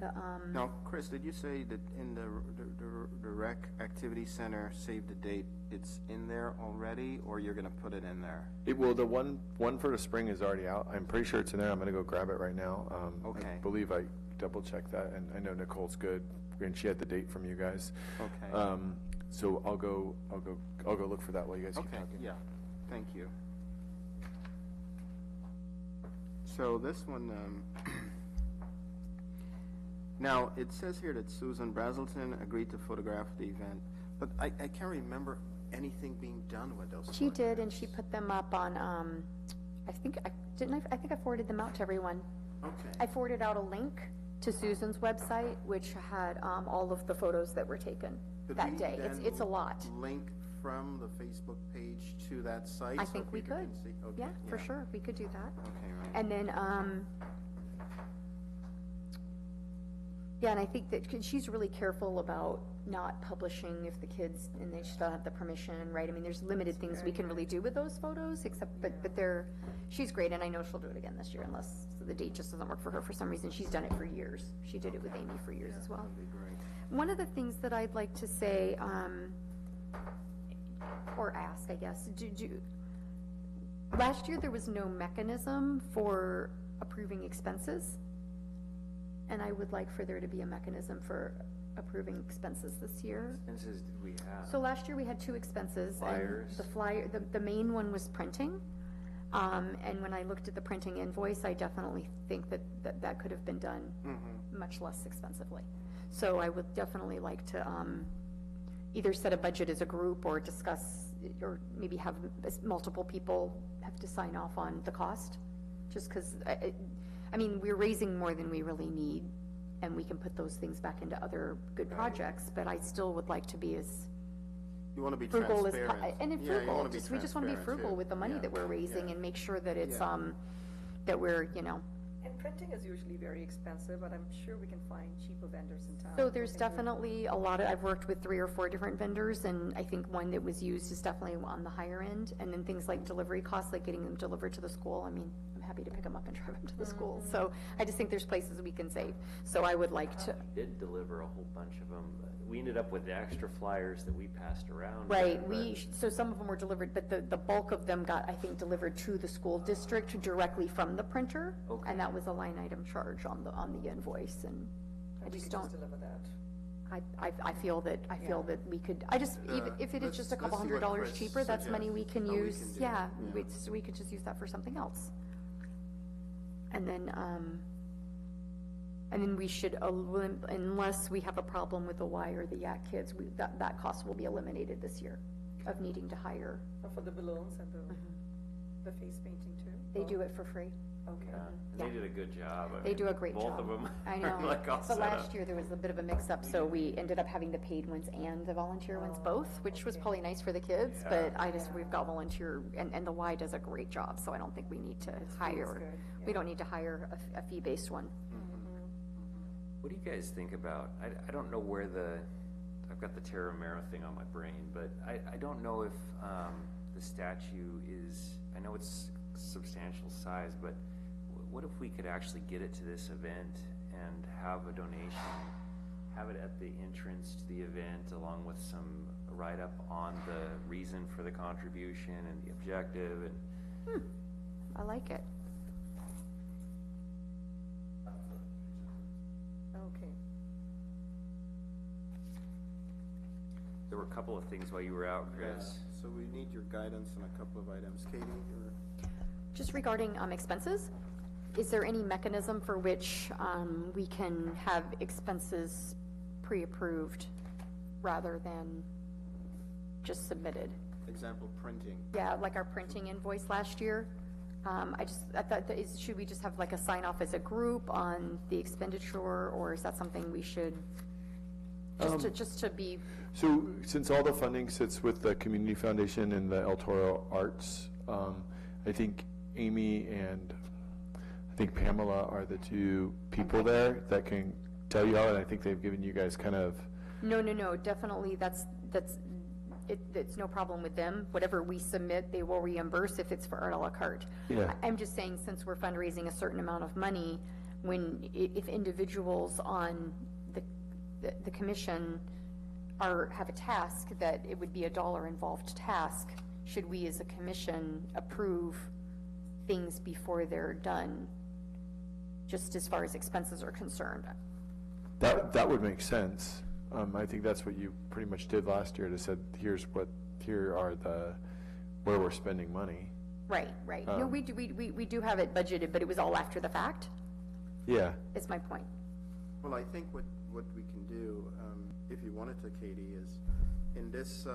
Speaker 4: Now, Chris, did you say that in the rec activity center, save the date, it's in there already, or you're gonna put it in there?
Speaker 2: The one for the spring is already out. I'm pretty sure it's in there. I'm gonna go grab it right now. I
Speaker 4: Okay.
Speaker 2: believe I double-checked that, and I know Nicole's good, and she had the date from you guys.
Speaker 4: Okay.
Speaker 2: So I'll go look for that while you guys keep
Speaker 4: Okay,
Speaker 2: talking.
Speaker 4: yeah, thank you. So this one, now, it says here that Susan Brazelton agreed to photograph the event, but I can't remember anything being done with those.
Speaker 3: she did, and
Speaker 4: photographs.
Speaker 3: she put them up on, I think I forwarded them out to everyone. I
Speaker 4: Okay,
Speaker 3: forwarded out a link to Susan's website, which had all of the photos that were taken
Speaker 4: Could
Speaker 3: that
Speaker 4: we
Speaker 3: day.
Speaker 4: then
Speaker 3: It's a lot.
Speaker 4: Link from the Facebook page to that site?
Speaker 3: I
Speaker 4: so
Speaker 3: think we
Speaker 4: people
Speaker 3: could.
Speaker 4: can see? Okay,
Speaker 3: Yeah, for sure, we could do that.
Speaker 4: Okay, right.
Speaker 3: And then, yeah, and I think that 'cause she's really careful about not publishing if the kids, and they just don't have the permission, right? I mean, there's limited things we can really do with those photos, except, but they're, she's great, and I know she'll do it again this year unless the date just doesn't work for her for some reason. She's done it for years. She did it with Amy for years as well.
Speaker 4: That'd be great.
Speaker 3: One of the things that I'd like to say, or ask, I guess, last year there was no mechanism for approving expenses. And I would like for there to be a mechanism for approving expenses this year.
Speaker 7: Expenses did we have?
Speaker 3: So last year we had 2 expenses. And
Speaker 7: Flyers.
Speaker 3: the flyer, the main one was printing. And when I looked at the printing invoice, I definitely think that could have been done much less expensively. So I would definitely like to, either set a budget as a group or discuss, or maybe have multiple people have to sign off on the cost. Just because, I mean, we're raising more than we really need, and we can put those things back into other good projects, but I still would like to be as
Speaker 4: You want to be
Speaker 3: frugal as,
Speaker 4: transparent.
Speaker 3: and
Speaker 4: Yeah, you
Speaker 3: frugal,
Speaker 4: wanna be
Speaker 3: we just want to be
Speaker 4: transparent,
Speaker 3: frugal
Speaker 4: too.
Speaker 3: with the money
Speaker 4: Yeah,
Speaker 3: that we're raising
Speaker 4: yeah.
Speaker 3: and make sure that it's,
Speaker 4: Yeah.
Speaker 3: that we're, you know.
Speaker 6: And printing is usually very expensive, but I'm sure we can find cheaper vendors in town.
Speaker 3: So there's
Speaker 6: who can do it.
Speaker 3: definitely a lot of, I've worked with 3 or 4 different vendors, and I think one that was used is definitely on the higher end. And then things like delivery costs, like getting them delivered to the school, I mean, I'm happy to pick them up and drive them to the school. So I just think there's places we can save. So I would like to,
Speaker 7: We did deliver a whole bunch of them. We ended up with extra flyers that we passed around.
Speaker 3: right,
Speaker 7: but-
Speaker 3: so some of them were delivered, but the bulk of them got, I think, delivered to the school district directly from the printer.
Speaker 7: Okay.
Speaker 3: And that was a line item charge on the invoice, and I
Speaker 6: And we
Speaker 3: just
Speaker 6: could
Speaker 3: don't,
Speaker 6: deliver that.
Speaker 3: I feel that we could, even if it is just a couple
Speaker 4: let's see what
Speaker 3: $100
Speaker 4: Chris
Speaker 3: cheaper, that's money we can
Speaker 4: suggests, how we
Speaker 3: use,
Speaker 4: can do
Speaker 3: yeah,
Speaker 4: it. Yeah.
Speaker 3: we could just use that for something else. And then we should, unless we have a problem with the Y or the Yak kids, that cost will be eliminated this year of needing to hire.
Speaker 6: Or for the balloons and the face painting too?
Speaker 3: They do it for free.
Speaker 6: Okay.
Speaker 7: Yeah, and
Speaker 3: Yeah.
Speaker 7: they did a good job. I
Speaker 3: They
Speaker 7: mean,
Speaker 3: do a great job.
Speaker 7: Both of them
Speaker 3: I
Speaker 7: are
Speaker 3: know.
Speaker 7: like all
Speaker 3: But
Speaker 7: set
Speaker 3: last
Speaker 7: up.
Speaker 3: year, there was a bit of a mix-up, so we ended up having the paid ones and the volunteer ones both, which was probably nice for the kids, but we've got volunteer, and the Y does a great job, so I don't think we need to hire,
Speaker 6: good,
Speaker 3: we don't need to hire a fee-based one.
Speaker 7: What do you guys think about, I don't know where I've got the Terra Mero thing on my brain, but I don't know if the statue is, I know it's substantial size, but what if we could actually get it to this event and have a donation, have it at the entrance to the event along with some write-up on the reason for the contribution and the objective and
Speaker 3: I like it.
Speaker 6: Okay.
Speaker 7: there were a couple of things while you were out, Chris.
Speaker 4: Yeah, so we need your guidance on a couple of items. Katie, or?
Speaker 3: Just regarding expenses, is there any mechanism for which we can have expenses pre-approved rather than just submitted?
Speaker 4: Example, printing.
Speaker 3: Yeah, like our printing invoice last year. I thought, should we just have like a sign off as a group on the expenditure, or is that something we should, just to be,
Speaker 2: So since all the funding sits with the Community Foundation and the El Toro Arts, I think Amy and I think Pamela are the 2 people there that can tell you all, and I think they've given you guys kind of,
Speaker 3: no, definitely, it's no problem with them. Whatever we submit, they will reimburse if it's for art a la carte.
Speaker 2: Yeah.
Speaker 3: I'm just saying, since we're fundraising a certain amount of money, if individuals on the commission have a task that it would be a dollar involved task, should we as a commission approve things before they're done, just as far as expenses are concerned?
Speaker 2: that would make sense. I think that's what you pretty much did last year, to said, here are where we're spending money.
Speaker 3: Right. No, we do have it budgeted, but it was all after the fact,
Speaker 2: Yeah.
Speaker 3: is my point.
Speaker 4: Well, I think what we can do, if you wanted to, Katie, is in this,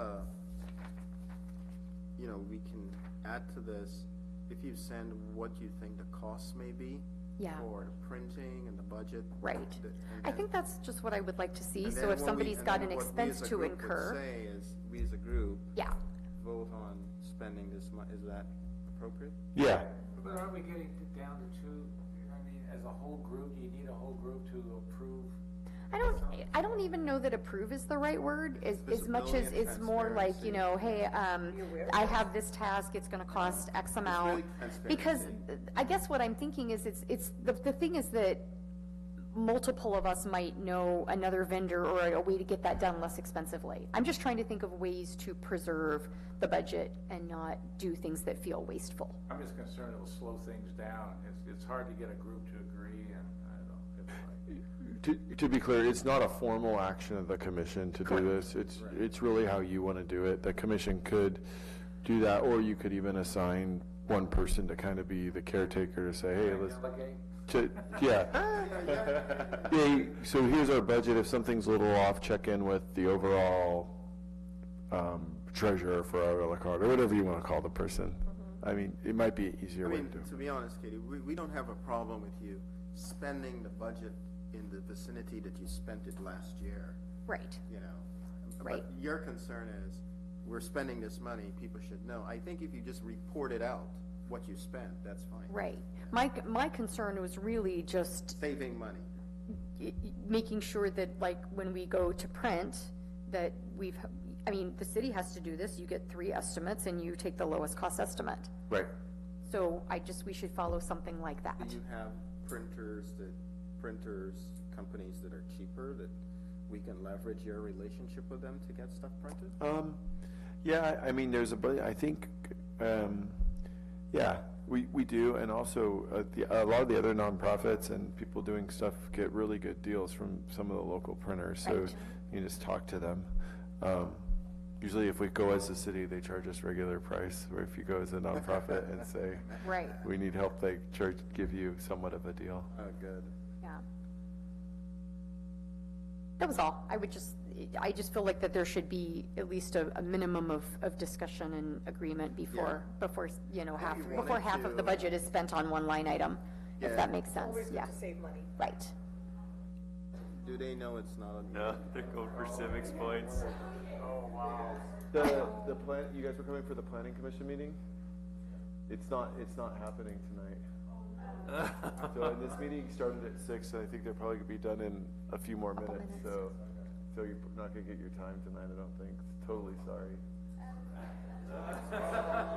Speaker 4: we can add to this, if you send what you think the costs may be.
Speaker 3: Yeah.
Speaker 4: For the printing and the budget.
Speaker 3: Right.
Speaker 4: and
Speaker 3: I
Speaker 4: then-
Speaker 3: think that's just what I would like to see,
Speaker 4: and
Speaker 3: so
Speaker 4: then
Speaker 3: if
Speaker 4: what
Speaker 3: somebody's
Speaker 4: and
Speaker 3: got
Speaker 4: then
Speaker 3: an
Speaker 4: what we as
Speaker 3: expense
Speaker 4: a
Speaker 3: to
Speaker 4: group would
Speaker 3: incur.
Speaker 4: say is, we we as a group
Speaker 3: Yeah,
Speaker 4: vote on spending this money, is that appropriate?
Speaker 2: Yeah,
Speaker 5: But aren't we getting down to two, I mean, as a whole group, do you need a whole group to approve?
Speaker 3: I don't even know that approve is the right word, as much as
Speaker 4: Visibility and
Speaker 3: it's more like, you know, hey,
Speaker 6: aware.
Speaker 3: I have this task, it's gonna cost X amount.
Speaker 4: really
Speaker 3: Because
Speaker 4: transparency.
Speaker 3: I guess what I'm thinking is, the thing is that multiple of us might know another vendor or a way to get that done less expensively. I'm just trying to think of ways to preserve the budget and not do things that feel wasteful.
Speaker 5: I'm just concerned it'll slow things down. It's hard to get a group to agree, and I don't know, it's like.
Speaker 2: to be clear, it's not a formal action of the commission to do this. It's really how you want to do it. The commission could do that, or you could even assign one person to kind of be the caretaker to say, hey, let's, yeah. Yeah, so here's our budget. If something's a little off, check in with the overall treasurer for our a la carte, or whatever you want to call the person. I mean, it might be an easier
Speaker 4: I
Speaker 2: way to
Speaker 4: mean,
Speaker 2: do it.
Speaker 4: to be honest, Katie, we don't have a problem with you spending the budget in the vicinity that you spent it last year,
Speaker 3: Right,
Speaker 4: you know?
Speaker 3: Right.
Speaker 4: But your concern is, we're spending this money, people should know. I think if you just report it out, what you spent, that's fine.
Speaker 3: right. My concern was really just
Speaker 4: Saving money.
Speaker 3: making sure that, like, when we go to print, that I mean, the city has to do this, you get 3 estimates and you take the lowest cost estimate.
Speaker 2: Right.
Speaker 3: So we should follow something like that.
Speaker 4: Do you have printers, companies that are cheaper, that we can leverage your relationship with them to get stuff printed?
Speaker 2: Yeah, I mean, I think, yeah, we do, and also a lot of the other nonprofits and people doing stuff get really good deals from some of the local printers, so
Speaker 3: Right.
Speaker 2: you just talk to them. Usually if we go as a city, they charge us regular price, or if you go as a nonprofit and say,
Speaker 3: Right,
Speaker 2: we need help, they give you somewhat of a deal.
Speaker 4: Oh, good.
Speaker 3: yeah. That was all. I just feel like that there should be at least a minimum of discussion and agreement before, you know,
Speaker 4: If you
Speaker 3: before
Speaker 4: wanted
Speaker 3: half of the
Speaker 4: to,
Speaker 3: budget is spent on one line item, if
Speaker 4: Yeah.
Speaker 3: that makes sense,
Speaker 6: Always
Speaker 3: yeah.
Speaker 6: good to save money.
Speaker 3: Right.
Speaker 4: Do they know it's not on?
Speaker 7: No, they're going for civics points.
Speaker 2: The plan, you guys were coming for the planning commission meeting? It's not happening tonight. So, and this meeting started at 6, and I think they're probably gonna be done in a few more
Speaker 3: Couple
Speaker 2: minutes,
Speaker 3: minutes.
Speaker 2: so you're not gonna get your time tonight, I don't think. Totally sorry.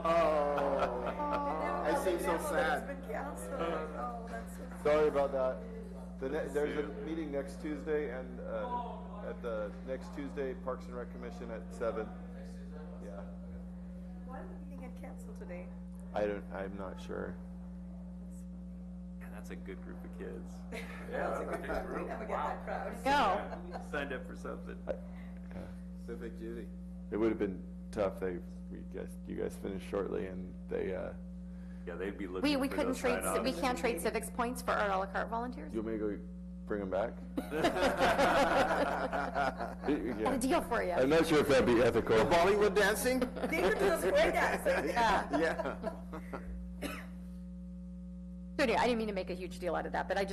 Speaker 4: Oh, I seem so sad.
Speaker 6: It's been canceled. Oh, that's so sad.
Speaker 2: Sorry about that. There's a meeting next Tuesday, and, at the next Tuesday, Parks and Rec Commission at 7. Yeah.
Speaker 6: Why did the meeting get canceled today?
Speaker 2: I'm not sure.
Speaker 7: Man, that's a good group of kids.
Speaker 6: That's a good crowd. We never get that crowd.
Speaker 3: No,
Speaker 7: Signed up for something.
Speaker 4: Civic duty.
Speaker 2: It would've been tough, you guys finished shortly, and they,
Speaker 7: Yeah, they'd be looking
Speaker 3: we
Speaker 7: for
Speaker 3: couldn't
Speaker 7: those
Speaker 3: trade,
Speaker 7: sign-offs.
Speaker 3: we can't trade civics points for our a la carte volunteers?
Speaker 2: you want me to go bring them back?
Speaker 3: Got a deal for you.
Speaker 2: I'm not sure if that'd be ethical.
Speaker 4: Bollywood dancing?
Speaker 6: They could do the square dancing.
Speaker 3: Yeah.
Speaker 4: Yeah.
Speaker 3: So anyway, I didn't mean to make a huge deal out of that, but I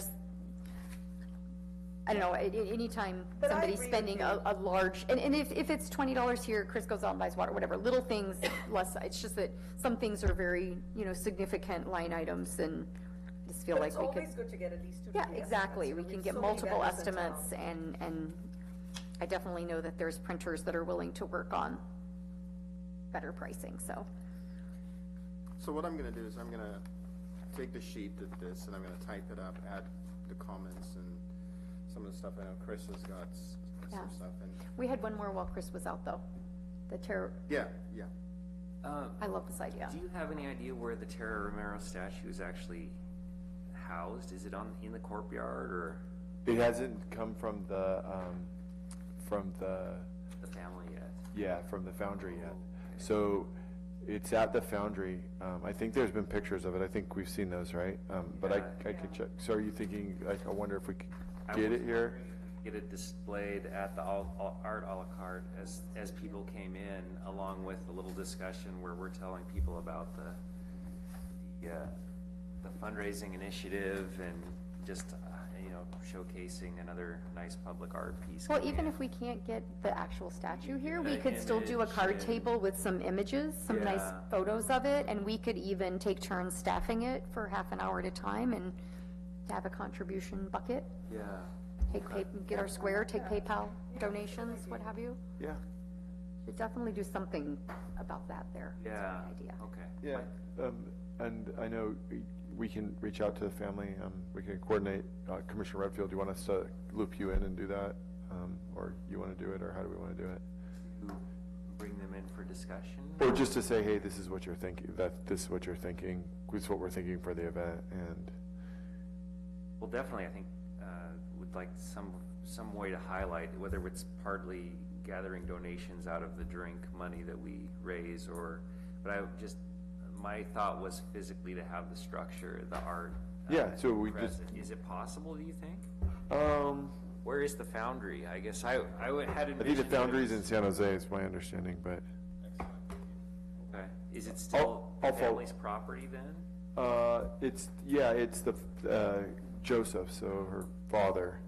Speaker 3: don't know, anytime
Speaker 6: But I
Speaker 3: somebody's
Speaker 6: agree with
Speaker 3: spending
Speaker 6: you.
Speaker 3: a large, and if it's $20 here, Chris goes out and buys water, whatever, little things, less, it's just that some things are very, significant line items, and I just feel
Speaker 6: But
Speaker 3: like
Speaker 6: it's
Speaker 3: we could.
Speaker 6: always good to get at least 2
Speaker 3: Yeah,
Speaker 6: to 3
Speaker 3: exactly,
Speaker 6: estimates.
Speaker 3: we
Speaker 6: You know,
Speaker 3: can get
Speaker 6: so many
Speaker 3: multiple
Speaker 6: vendors in town.
Speaker 3: estimates, and I definitely know that there's printers that are willing to work on better pricing, so.
Speaker 4: So what I'm gonna do is I'm gonna take the sheet of this and I'm gonna type it up, add the comments and some of the stuff. I know Chris has got
Speaker 3: Yeah.
Speaker 4: some stuff and,
Speaker 3: We had one more while Chris was out, though, the terror,
Speaker 4: yeah.
Speaker 3: I love this idea.
Speaker 7: Do you have any idea where the Tara Romero statue is actually housed? Is it in the courtyard or
Speaker 2: It hasn't come from the
Speaker 7: the family yet?
Speaker 2: yeah, from the foundry yet. So it's at the foundry. I think there's been pictures of it. I think we've seen those, right? But I could check. So are you thinking, like, I wonder if we could get it here?
Speaker 7: Get it displayed at the art a la carte as people came in, along with a little discussion where we're telling people about the fundraising initiative and just showcasing another nice public art piece.
Speaker 3: Well,
Speaker 7: coming
Speaker 3: even
Speaker 7: in.
Speaker 3: if we can't get the actual statue here, we
Speaker 7: An
Speaker 3: could still do a
Speaker 7: image
Speaker 3: card
Speaker 7: and-
Speaker 3: table with some images, some nice
Speaker 7: Yeah.
Speaker 3: photos of it, and we could even take turns staffing it for half an hour at a time and have a contribution bucket.
Speaker 7: Yeah.
Speaker 3: Get our square, take PayPal donations, what have you.
Speaker 2: Yeah.
Speaker 3: Should definitely do something about that there. That's a
Speaker 7: Yeah.
Speaker 3: good idea.
Speaker 7: Okay.
Speaker 2: Yeah, and I know we can reach out to the family, we can coordinate, Commissioner Redfield, do you want us to loop you in and do that? Or you wanna do it, or how do we wanna do it?
Speaker 7: To bring them in for discussion.
Speaker 2: Or just to say, hey, this is what you're thinking, this is what you're thinking, this is what we're thinking for the event, and,
Speaker 7: Well, definitely, I think, would like some way to highlight, whether it's partly gathering donations out of the drink money that we raise, but my thought was physically to have the structure, the art.
Speaker 2: Yeah, so we just-
Speaker 7: present. Is it possible, do you think?
Speaker 2: um,
Speaker 7: Where is the foundry? I guess I had
Speaker 2: I think the
Speaker 7: envisioned that it
Speaker 2: foundry's in
Speaker 7: was-
Speaker 2: San Jose, is my understanding, but,
Speaker 7: Okay. Is it still
Speaker 2: I'll
Speaker 7: the
Speaker 2: follow-
Speaker 7: family's property then?
Speaker 2: it's the, Joseph, so her father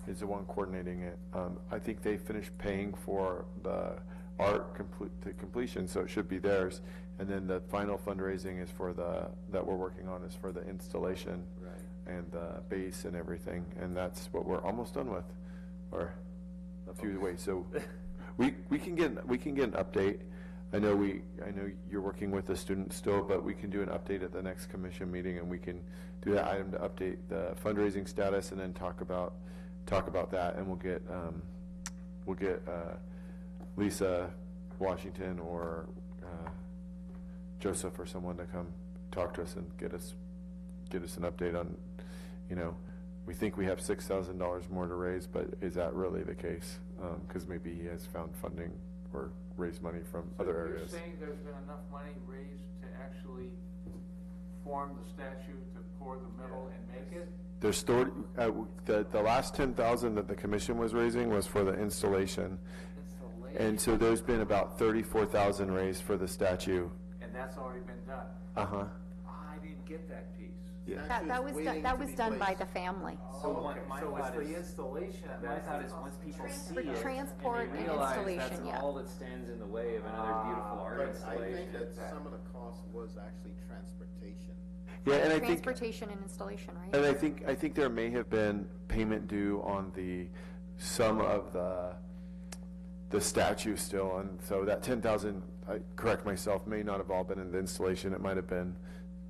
Speaker 2: is the one coordinating it. I think they finished paying for the art to completion, so it should be theirs. And then the final fundraising is that we're working on is for the installation.
Speaker 7: Right.
Speaker 2: And the base and everything, and that's what we're almost done with, or a few ways. So we can get an update. I know you're working with the students still, but we can do an update at the next commission meeting, and we can do that item to update the fundraising status, and then talk about that, and we'll get Lisa Washington or Joseph or someone to come talk to us and get us an update on, we think we have $6,000 more to raise, but is that really the case? Because maybe he has found funding or raised money from other areas.
Speaker 5: You're saying there's been enough money raised to actually form the statue, to pour the metal and make it?
Speaker 2: There's the last 10,000 that the commission was raising was for the installation. And so there's been about 34,000 raised for the statue.
Speaker 5: And that's already been done?
Speaker 2: Uh-huh.
Speaker 5: I didn't get that piece.
Speaker 2: Yeah.
Speaker 3: That was done by the family.
Speaker 5: So
Speaker 7: my
Speaker 5: so it's
Speaker 7: thought
Speaker 5: the
Speaker 7: is-
Speaker 5: installation.
Speaker 7: My thought is once people see
Speaker 3: For
Speaker 7: it.
Speaker 3: transport
Speaker 7: and they
Speaker 3: and
Speaker 7: realize
Speaker 3: installation, yeah.
Speaker 7: that's all that stands in the way of another beautiful art
Speaker 4: But I
Speaker 7: installation.
Speaker 4: think that some of the cost was actually transportation.
Speaker 2: Yeah, and I think,
Speaker 3: Transportation and installation, right?
Speaker 2: and I think there may have been payment due on some of the statue still, and so that 10,000, I correct myself, may not have all been in the installation. It might have been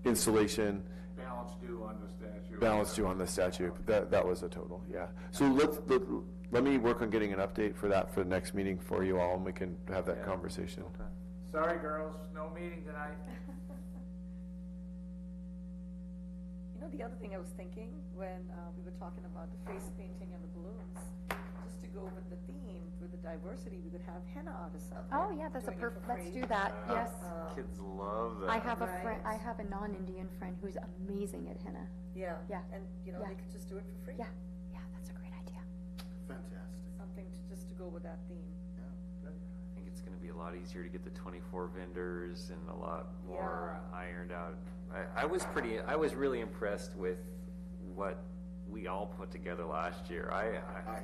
Speaker 2: installation,
Speaker 5: Balance due on the statue.
Speaker 2: balance due on the statue. That was a total, yeah. So let me work on getting an update for that for the next meeting for you all, and we can have that
Speaker 7: Yeah.
Speaker 2: conversation.
Speaker 7: Okay.
Speaker 5: Sorry, girls, no meeting tonight.
Speaker 6: The other thing I was thinking when we were talking about the face painting and the balloons, just to go with the theme, with the diversity, we could have henna artists out there.
Speaker 3: Oh, yeah, that's
Speaker 6: doing it for
Speaker 3: let's
Speaker 6: free.
Speaker 3: do that, yes.
Speaker 7: Kids love that.
Speaker 3: I have
Speaker 6: Right.
Speaker 3: I have a non-Indian friend who's amazing at henna.
Speaker 6: Yeah.
Speaker 3: Yeah.
Speaker 6: And,
Speaker 3: Yeah.
Speaker 6: they could just do it for free.
Speaker 3: Yeah, that's a great idea.
Speaker 4: Fantastic.
Speaker 6: Something just to go with that theme.
Speaker 4: Yeah.
Speaker 7: I think it's gonna be a lot easier to get the 24 vendors and a lot more ironed out. I was really impressed with what we all put together last year.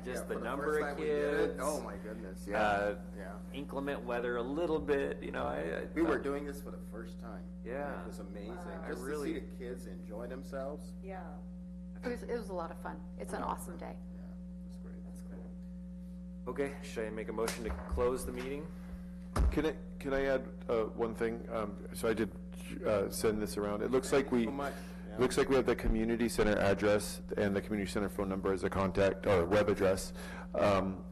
Speaker 7: Just the
Speaker 4: For
Speaker 7: number
Speaker 4: first
Speaker 7: of
Speaker 4: time we did it,
Speaker 7: kids.
Speaker 4: oh my goodness, yeah.
Speaker 7: Inclement weather a little bit,
Speaker 4: We were doing this for the first time.
Speaker 7: Yeah.
Speaker 4: It was amazing,
Speaker 6: Wow.
Speaker 4: just to
Speaker 7: really-
Speaker 4: see the kids enjoy themselves.
Speaker 6: Yeah.
Speaker 3: It was a lot of fun. It's an awesome day.
Speaker 4: Yeah, it was great.
Speaker 6: That's cool.
Speaker 7: Okay, should I make a motion to close the meeting?
Speaker 2: Can I add one thing? So I did send this around. It looks like we.
Speaker 4: So much, yeah.
Speaker 2: Looks like we have the community center address and the community center phone number as a contact or web address.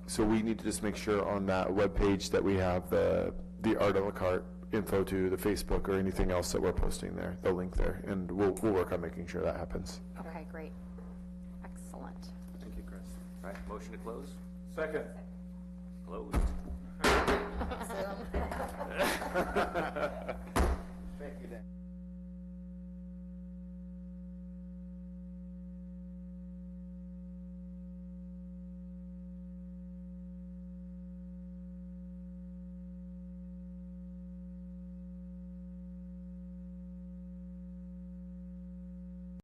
Speaker 2: So we need to just make sure on that web page that we have the art a la carte info to the Facebook or anything else that we're posting there, the link there, and we'll work on making sure that happens.
Speaker 3: Okay, great. Excellent.
Speaker 4: Thank you, Chris.
Speaker 7: All right, motion to close?
Speaker 5: Second.
Speaker 7: Closed.